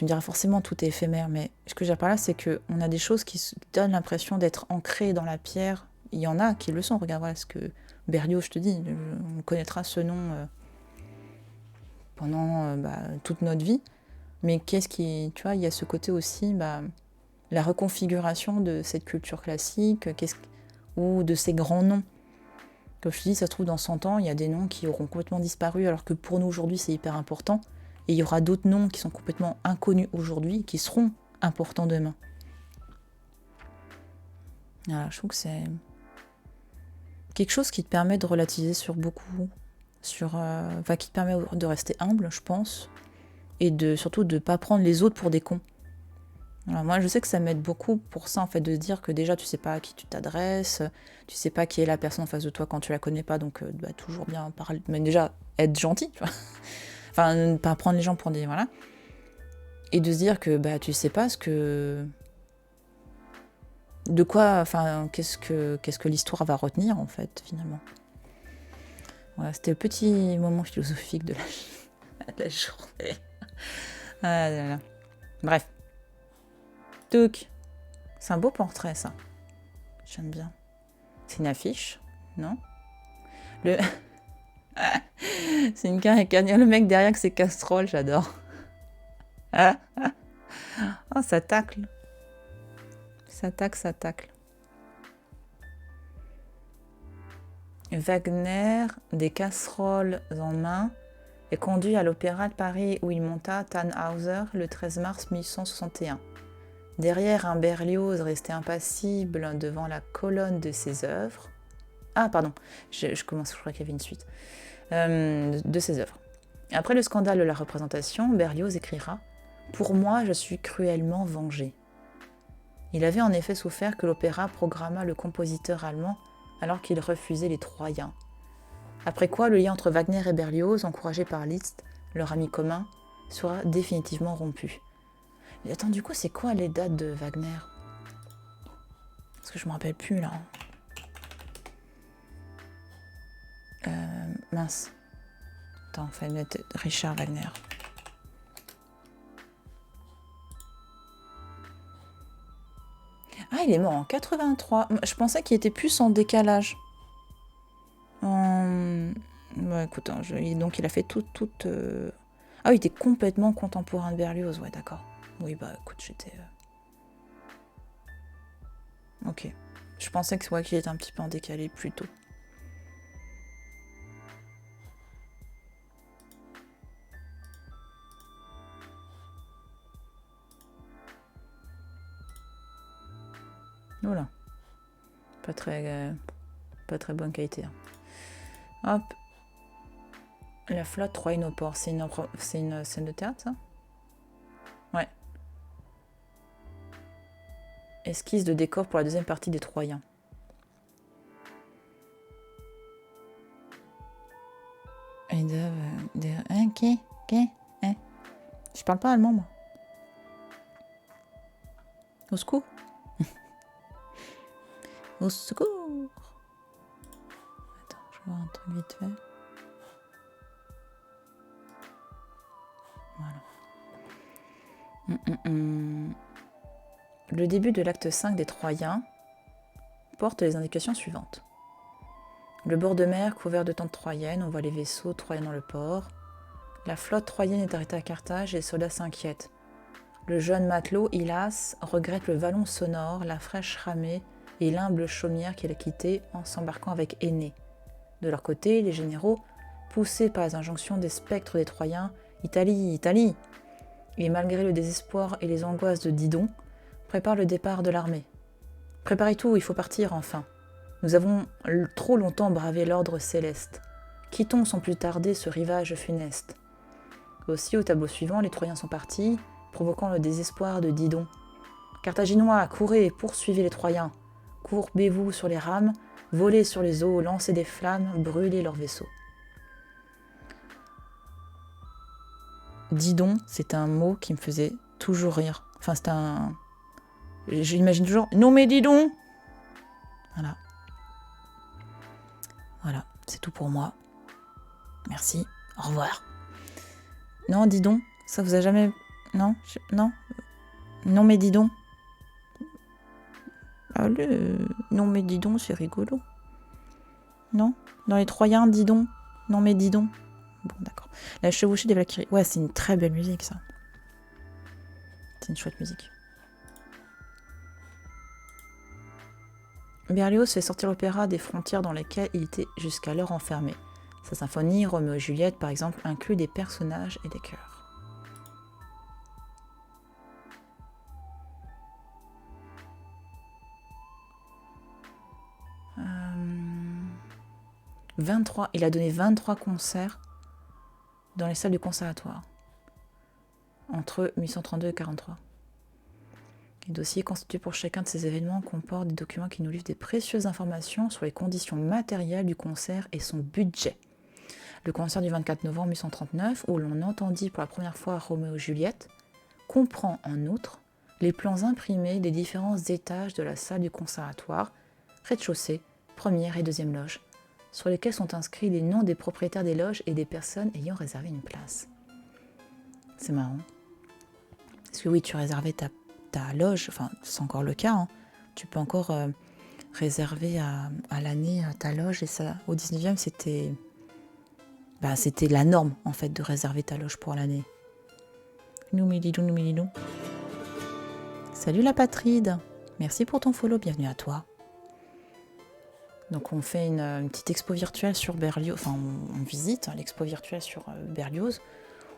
me diras forcément tout est éphémère, mais ce que j'ai par là, c'est qu'on a des choses qui donnent l'impression d'être ancrées dans la pierre. Il y en a qui le sont, regarde, voilà ce que Berlioz, je te dis, on connaîtra ce nom pendant toute notre vie, mais qu'est-ce qui, tu vois, il y a ce côté aussi, la reconfiguration de cette culture classique, ou de ces grands noms. Comme je te dis, ça se trouve dans 100 ans, il y a des noms qui auront complètement disparu, alors que pour nous aujourd'hui c'est hyper important. Et il y aura d'autres noms qui sont complètement inconnus aujourd'hui, qui seront importants demain. Voilà, je trouve que c'est quelque chose qui te permet de relativiser sur beaucoup, qui te permet de rester humble, je pense, et surtout de ne pas prendre les autres pour des cons. Alors moi, je sais que ça m'aide beaucoup pour ça, en fait, de se dire que déjà, tu sais pas à qui tu t'adresses, tu sais pas qui est la personne en face de toi quand tu la connais pas, donc toujours bien parler, mais déjà, être gentil, tu vois. Enfin, ne pas prendre les gens pour des... Voilà. Et de se dire que tu sais pas ce que... De quoi... Enfin, qu'est-ce que l'histoire va retenir, en fait, finalement. Voilà, c'était le petit moment philosophique de la journée. Ah là là. Bref. Donc, c'est un beau portrait, ça. J'aime bien. C'est une affiche, non? C'est une caricature. Le mec derrière avec ses casseroles, j'adore. Oh, ça tacle. Ça tacle. Wagner, des casseroles en main, est conduit à l'Opéra de Paris où il monta Tannhäuser le 13 mars 1861. Derrière un Berlioz resté impassible devant la colonne de ses œuvres. Ah, pardon, je commence, je crois qu'il y avait une suite. De ses œuvres. Après le scandale de la représentation, Berlioz écrira « Pour moi, je suis cruellement vengé ». Il avait en effet souffert que l'opéra programmât le compositeur allemand alors qu'il refusait les Troyens. Après quoi, le lien entre Wagner et Berlioz, encouragé par Liszt, leur ami commun, sera définitivement rompu. Mais attends, du coup, c'est quoi les dates de Wagner? Parce que je me rappelle plus, là. Mince. Attends, il fallait mettre Richard Wagner. Ah, il est mort en 83. Je pensais qu'il était plus en décalage. Écoute, donc il a fait tout... Ah oui, il était complètement contemporain de Berlioz, ouais, d'accord. Oui, écoute, j'étais... Ok. Je pensais que qu'il était un petit peu en décalé plus tôt. Voilà. Pas très bonne qualité. Hop. La flotte Troyenne au port. C'est une scène de théâtre, ça? Ouais. Esquisse de décor pour la deuxième partie des Troyens. Ok. Je parle pas allemand, moi. Au secours. Au secours. Attends, je vais voir un truc vite fait. Voilà. Le début de l'acte 5 des Troyens porte les indications suivantes. Le bord de mer couvert de tentes troyennes, on voit les vaisseaux troyens dans le port. La flotte troyenne est arrêtée à Carthage et les soldats s'inquiètent. Le jeune matelot, Hylas, regrette le vallon sonore, la fraîche ramée et l'humble chaumière qu'il a quittée en s'embarquant avec Énée. De leur côté, les généraux, poussés par les injonctions des spectres des Troyens, « Italie, Italie !» et malgré le désespoir et les angoisses de Didon, préparent le départ de l'armée. « Préparez tout, il faut partir enfin. Nous avons trop longtemps bravé l'ordre céleste. Quittons sans plus tarder ce rivage funeste. Aussi, au tableau suivant, les Troyens sont partis, provoquant le désespoir de Didon. Carthaginois, courez, poursuivez les Troyens. Courbez-vous sur les rames, volez sur les eaux, lancez des flammes, brûlez leurs vaisseaux. Didon, c'est un mot qui me faisait toujours rire. Enfin, c'est un... J'imagine toujours, non mais Didon. Voilà. Voilà, c'est tout pour moi. Merci, au revoir. Non, dis donc, ça vous a jamais... Non, non, non mais dis donc. Allez, non mais dis donc, c'est rigolo. Non, dans les Troyens, dis donc. Non mais dis donc. Bon, d'accord. La chevauchée des Valkyries. Ouais, c'est une très belle musique, ça. C'est une chouette musique. Berlioz fait sortir l'opéra des frontières dans lesquelles il était jusqu'alors enfermé. Sa symphonie, Roméo et Juliette, par exemple, inclut des personnages et des chœurs. 23, il a donné 23 concerts dans les salles du conservatoire, entre 1832 et 43. Les dossiers constitués pour chacun de ces événements comportent des documents qui nous livrent des précieuses informations sur les conditions matérielles du concert et son budget. Le concert du 24 novembre 1839, où l'on entendit pour la première fois Roméo et Juliette, comprend en outre les plans imprimés des différents étages de la salle du conservatoire, rez-de-chaussée, première et deuxième loge, sur lesquels sont inscrits les noms des propriétaires des loges et des personnes ayant réservé une place. C'est marrant. Parce que oui, tu réservais ta loge, enfin c'est encore le cas, hein. Tu peux encore réserver à l'année ta loge, et ça, au 19e, c'était la norme en fait de réserver ta loge pour l'année. Noumilidou. Salut la Patride, merci pour ton follow, bienvenue à toi. Donc on fait une petite expo virtuelle sur Berlioz, enfin on visite l'expo virtuelle sur Berlioz,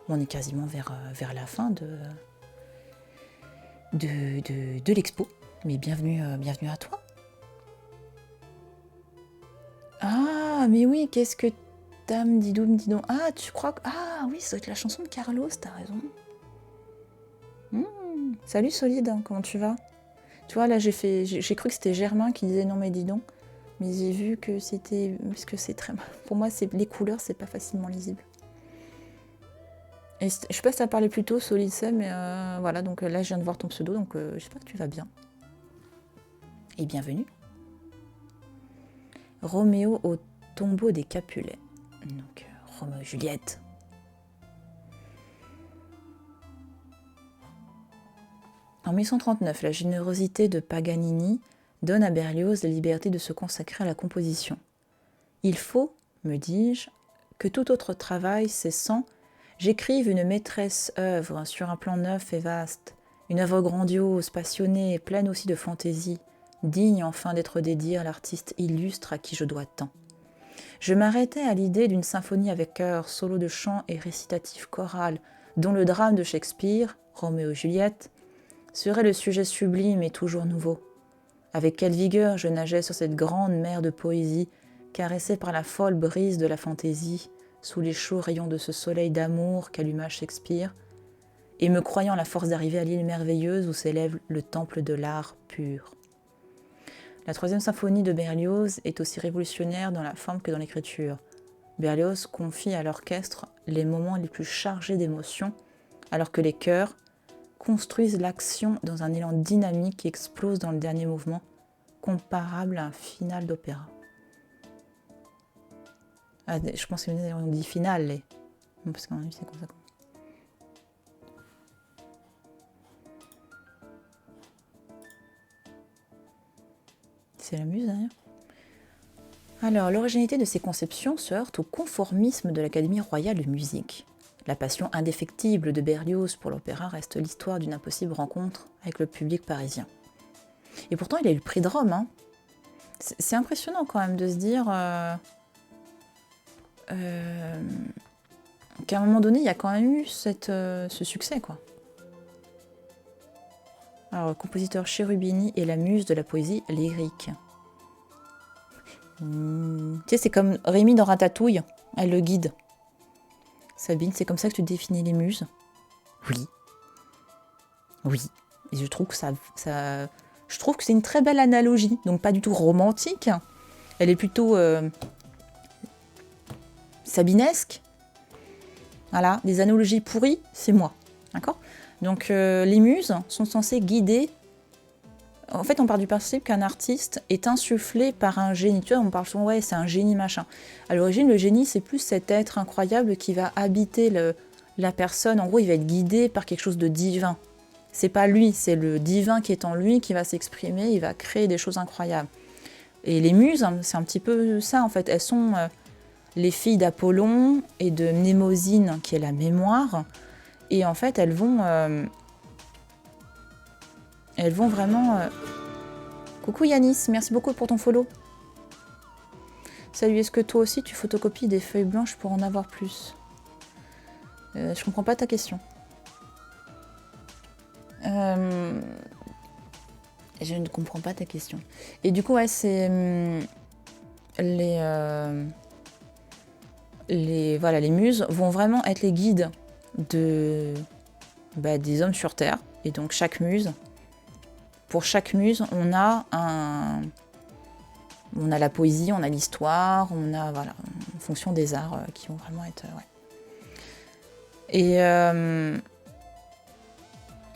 où on est quasiment vers la fin de l'expo. Mais bienvenue à toi. Ah, mais oui, qu'est-ce que t'aimes, dis donc. Ah, tu crois que... Ah oui, ça doit être la chanson de Carlos, t'as raison. Salut Solide, comment tu vas? Tu vois, là j'ai cru que c'était Germain qui disait non mais dis donc. Mais j'ai vu que c'était... Parce que c'est très... Pour moi, les couleurs, c'est pas facilement lisible. Et je sais pas si t'as parlé plus tôt, Solide Seb, mais voilà, donc là je viens de voir ton pseudo, donc j'espère que tu vas bien. Et bienvenue. Roméo au tombeau des Capulets. Donc Roméo et Juliette. En 1839, la générosité de Paganini donne à Berlioz la liberté de se consacrer à la composition. Il faut, me dis-je, que tout autre travail cessant, j'écrive une maîtresse œuvre sur un plan neuf et vaste, une œuvre grandiose, passionnée et pleine aussi de fantaisie, digne enfin d'être dédiée à l'artiste illustre à qui je dois tant. Je m'arrêtais à l'idée d'une symphonie avec chœur, solo de chant et récitatif choral, dont le drame de Shakespeare, Roméo et Juliette, serait le sujet sublime et toujours nouveau. Avec quelle vigueur je nageais sur cette grande mer de poésie, caressée par la folle brise de la fantaisie, sous les chauds rayons de ce soleil d'amour qu'alluma Shakespeare, et me croyant la force d'arriver à l'île merveilleuse où s'élève le temple de l'art pur. La troisième symphonie de Berlioz est aussi révolutionnaire dans la forme que dans l'écriture. Berlioz confie à l'orchestre les moments les plus chargés d'émotion, alors que les chœurs construisent l'action dans un élan dynamique qui explose dans le dernier mouvement, comparable à un final d'opéra. Ah, je pense qu'on dit finale, parce qu'en c'est comme ça. C'est la muse d'ailleurs. Alors, l'originalité de ces conceptions se heurte au conformisme de l'Académie royale de musique. La passion indéfectible de Berlioz pour l'opéra reste l'histoire d'une impossible rencontre avec le public parisien. Et pourtant, il a eu le prix de Rome. Hein. C'est impressionnant quand même de se dire qu'à un moment donné, il y a quand même eu ce succès, quoi. Alors, le compositeur Cherubini est la muse de la poésie lyrique. Tu sais, c'est comme Rémi dans Ratatouille. Elle le guide. Sabine, c'est comme ça que tu définis les muses? Oui. Oui. Et je trouve que je trouve que c'est une très belle analogie. Donc pas du tout romantique. Elle est plutôt sabinesque. Voilà. Des analogies pourries, c'est moi. D'accord? Donc les muses sont censées guider. En fait, on part du principe qu'un artiste est insufflé par un génie. Tu vois, on parle souvent, ouais, c'est un génie machin. À l'origine, le génie, c'est plus cet être incroyable qui va habiter la personne. En gros, il va être guidé par quelque chose de divin. C'est pas lui, c'est le divin qui est en lui qui va s'exprimer, il va créer des choses incroyables. Et les muses, c'est un petit peu ça, en fait. Elles sont les filles d'Apollon et de Mnémosyne, qui est la mémoire. Et en fait, elles vont vraiment... Coucou Yanis, merci beaucoup pour ton follow. Salut, est-ce que toi aussi tu photocopies des feuilles blanches pour en avoir plus? Je comprends pas ta question. Je ne comprends pas ta question. Et du coup, ouais, c'est les muses vont vraiment être les guides des hommes sur Terre. Et donc chaque muse, pour chaque muse, on a la poésie, on a l'histoire, on a, voilà, en fonction des arts qui vont vraiment être... ouais. Et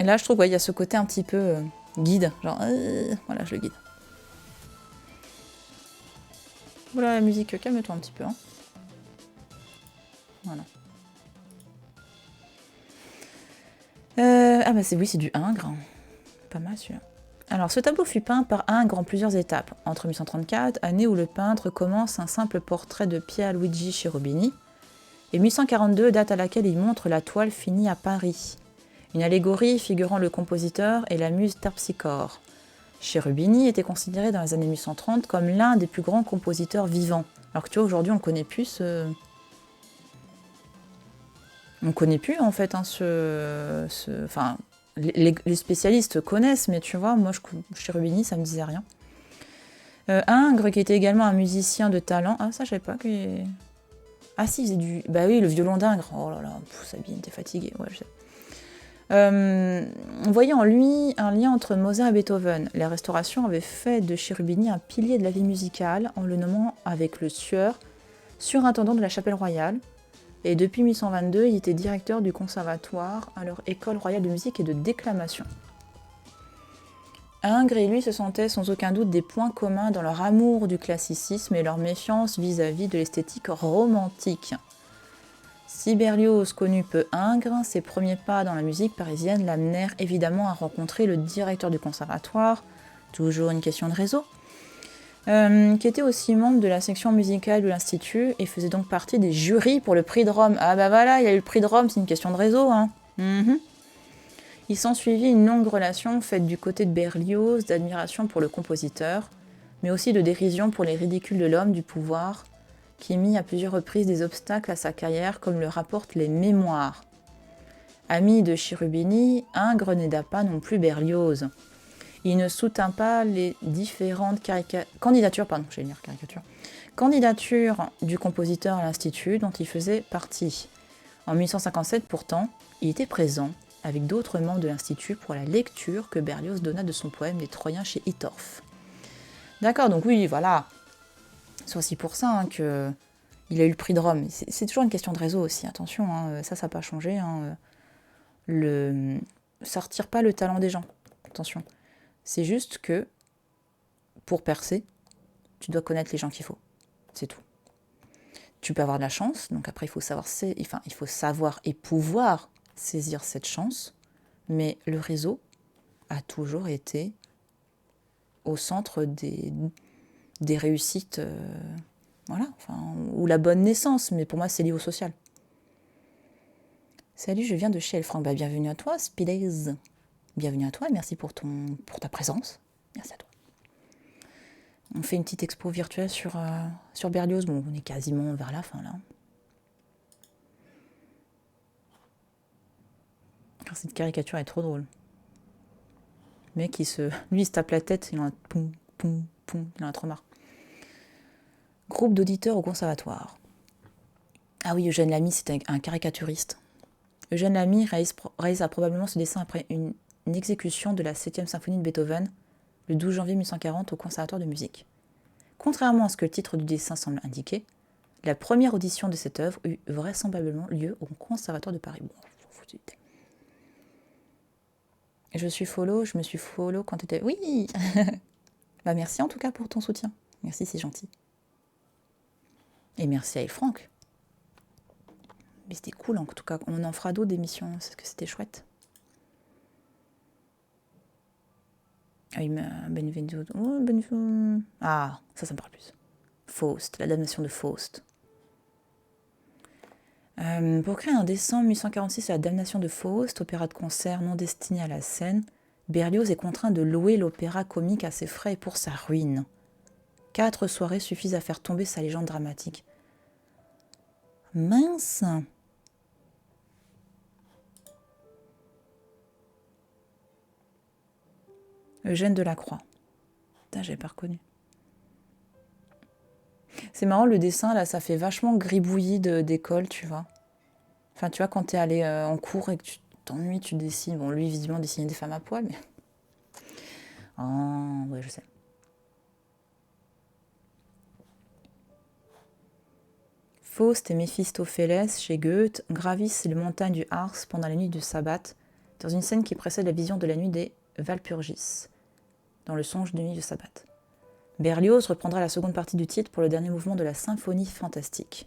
là, je trouve qu'il y a ce côté un petit peu guide, genre, voilà, je le guide. Voilà la musique, calme-toi un petit peu. Hein. Voilà. C'est du Ingres. Pas mal celui-là. Alors, ce tableau fut peint par Ingres en plusieurs étapes. Entre 1834, année où le peintre commence un simple portrait de Pierluigi Cherubini, et 1842, date à laquelle il montre la toile finie à Paris. Une allégorie figurant le compositeur et la muse Terpsichore. Cherubini était considéré dans les années 1830 comme l'un des plus grands compositeurs vivants. Alors que tu vois, aujourd'hui, on ne connaît plus On ne connaît plus, en fait, Enfin, les spécialistes connaissent, mais tu vois, moi, Cherubini, ça me disait rien. Ingres, qui était également un musicien de talent. Ah, ça, je savais pas qu'il... Ah si, il faisait du... Bah oui, le violon d'Ingres. Oh là là, Sabine, t'es fatiguée. Ouais, je sais. On voyait en lui un lien entre Mozart et Beethoven. La Restauration avait fait de Cherubini un pilier de la vie musicale en le nommant avec le sieur surintendant de la Chapelle Royale. Et depuis 1822, il était directeur du conservatoire à leur école royale de musique et de déclamation. Ingres et lui se sentaient sans aucun doute des points communs dans leur amour du classicisme et leur méfiance vis-à-vis de l'esthétique romantique. Si Berlioz connut peu Ingres, ses premiers pas dans la musique parisienne l'amenèrent évidemment à rencontrer le directeur du conservatoire, toujours une question de réseau, qui était aussi membre de la section musicale de l'Institut et faisait donc partie des jurys pour le prix de Rome. Ah bah voilà, il y a eu le prix de Rome, c'est une question de réseau, hein. Il s'ensuivit une longue relation faite du côté de Berlioz, d'admiration pour le compositeur, mais aussi de dérision pour les ridicules de l'homme du pouvoir, qui mit à plusieurs reprises des obstacles à sa carrière, comme le rapportent les mémoires. Ami de Cherubini, Ingres n'aida pas non plus Berlioz. Il ne soutint pas les différentes candidatures du compositeur à l'Institut dont il faisait partie. En 1857, pourtant, il était présent avec d'autres membres de l'Institut pour la lecture que Berlioz donna de son poème Les Troyens chez Hittorf. D'accord, donc oui, voilà. C'est aussi pour ça qu'il a eu le prix de Rome. C'est toujours une question de réseau aussi, attention, hein, ça n'a pas changé. Ça retire pas le talent des gens, attention. C'est juste que, pour percer, tu dois connaître les gens qu'il faut. C'est tout. Tu peux avoir de la chance, donc après il faut savoir et pouvoir saisir cette chance, mais le réseau a toujours été au centre des réussites, ou la bonne naissance, mais pour moi c'est lié au social. Salut, je viens de chez Elfranc. Bienvenue à toi, Spidays. Bienvenue à toi, merci pour ta présence. Merci à toi. On fait une petite expo virtuelle sur Berlioz. Bon, on est quasiment vers la fin là. Alors, cette caricature est trop drôle. Le mec, lui, il se tape la tête, il en a poum, poum, poum, il en a trop marre. Groupe d'auditeurs au conservatoire. Ah oui, Eugène Lamy, c'était un caricaturiste. Eugène Lamy réalisa probablement ce dessin après une exécution de la 7e symphonie de Beethoven, le 12 janvier 1840 au Conservatoire de musique. Contrairement à ce que le titre du dessin semble indiquer, la première audition de cette œuvre eut vraisemblablement lieu au Conservatoire de Paris. Bon, je me suis follow quand tu étais... Oui. Bah merci en tout cas pour ton soutien. Merci, c'est gentil. Et merci à Franck. Mais c'était cool en tout cas. On en fera d'autres d'émissions, parce que c'était chouette. Ah oui, mais Benvenuto. Oh, Benvenuto. Ah, ça me parle plus. Faust, la damnation de Faust. Pour créer en décembre 1846 la damnation de Faust, opéra de concert non destiné à la scène, Berlioz est contraint de louer l'opéra comique à ses frais et pour sa ruine. 4 soirées suffisent à faire tomber sa légende dramatique. Mince! Eugène Delacroix. Putain, j'avais pas reconnu. C'est marrant, le dessin, là, ça fait vachement gribouillis d'école, tu vois. Enfin, tu vois, quand t'es allé en cours et que tu t'ennuies, tu dessines. Bon, lui, visiblement, dessinait des femmes à poil, mais... Oh, ouais, je sais. Faust et Méphistophélès, chez Goethe, gravissent les montagnes du Harz pendant la nuit du sabbat, dans une scène qui précède la vision de la nuit des Walpurgis, dans le songe de nuit du sabbat. Berlioz reprendra la seconde partie du titre pour le dernier mouvement de la symphonie fantastique.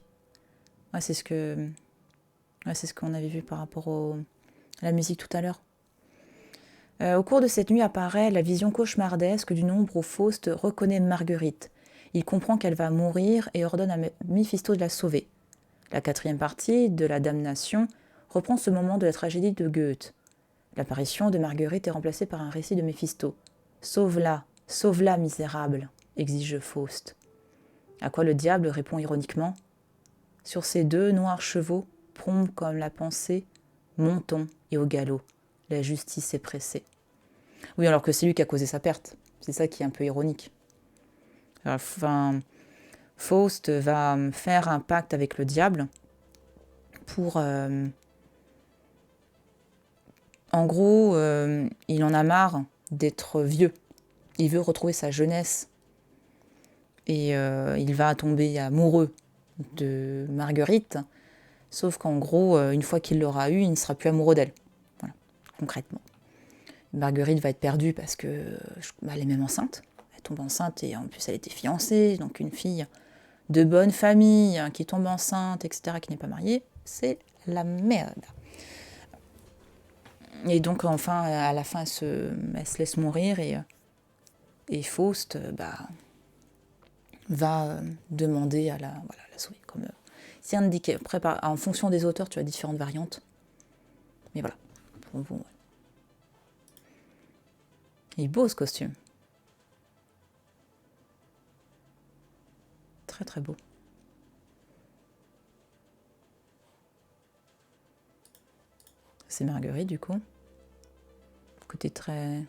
Ouais, c'est ce qu'on avait vu par rapport à la musique tout à l'heure. Au cours de cette nuit apparaît la vision cauchemardesque d'une ombre où Faust reconnaît Marguerite. Il comprend qu'elle va mourir et ordonne à Méphisto de la sauver. La 4e partie de la damnation reprend ce moment de la tragédie de Goethe. L'apparition de Marguerite est remplacée par un récit de Méphisto. « Sauve-la, misérable !» exige Faust. À quoi le diable répond ironiquement « Sur ces 2 noirs chevaux, prompts comme la pensée, montons et au galop. La justice est pressée. » Oui, alors que c'est lui qui a causé sa perte. C'est ça qui est un peu ironique. Enfin, Faust va faire un pacte avec le diable pour... en gros, il en a marre d'être vieux. Il veut retrouver sa jeunesse. Et il va tomber amoureux de Marguerite. Sauf qu'en gros, une fois qu'il l'aura eue, il ne sera plus amoureux d'elle. Voilà, concrètement. Marguerite va être perdue parce que elle est même enceinte. Elle tombe enceinte et en plus elle était fiancée. Donc une fille de bonne famille qui tombe enceinte, etc., qui n'est pas mariée, c'est la merde. Et donc enfin, à la fin, elle se laisse mourir et Faust va demander à la sauver. Comme c'est indiqué. Après, en fonction des auteurs, tu as différentes variantes. Mais voilà. Bon, ouais. Il est beau ce costume. Très très beau. C'est Marguerite du coup. Côté très...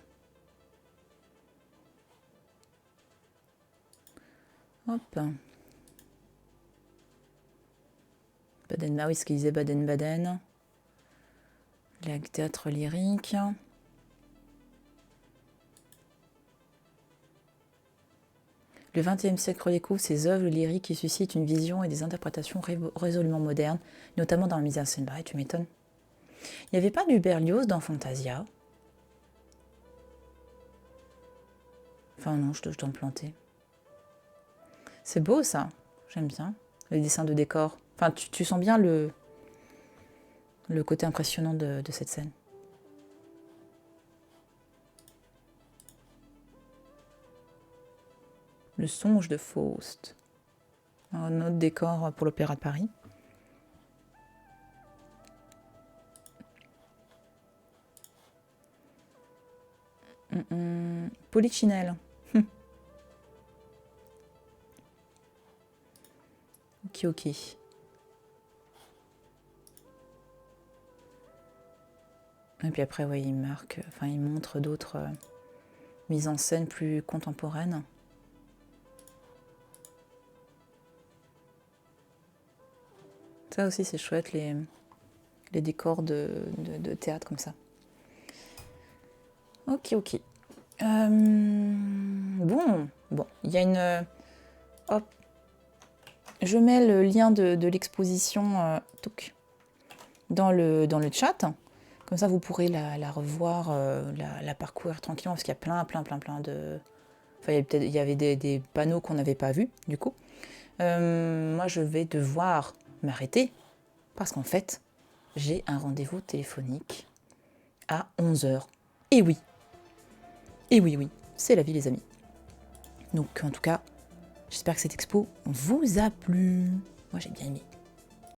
Hop. Baden, ah oui, ce qu'il disait Baden-Baden. Le théâtre lyrique. Le XXe siècle redécouvre ces œuvres lyriques qui suscitent une vision et des interprétations résolument modernes, notamment dans la mise en scène. Bah, tu m'étonnes. Il n'y avait pas du Berlioz dans Fantasia? Enfin non, je dois me planter. C'est beau ça, j'aime bien. Les dessins de décor. Enfin, tu sens bien le côté impressionnant de cette scène. Le songe de Faust. Un autre décor pour l'Opéra de Paris. Polichinelle. Ok. Et puis après, ouais, il montre d'autres mises en scène plus contemporaines. Ça aussi, c'est chouette, les décors de théâtre comme ça. Ok. Bon, il y a une... hop. Je mets le lien de l'exposition dans le chat. Comme ça, vous pourrez la revoir, la parcourir tranquillement, parce qu'il y a plein de... Enfin, il y avait des panneaux qu'on n'avait pas vus, du coup. Moi, je vais devoir m'arrêter, parce qu'en fait, j'ai un rendez-vous téléphonique à 11h. Et oui, c'est la vie, les amis. Donc, en tout cas, j'espère que cette expo vous a plu. Moi, j'ai bien aimé.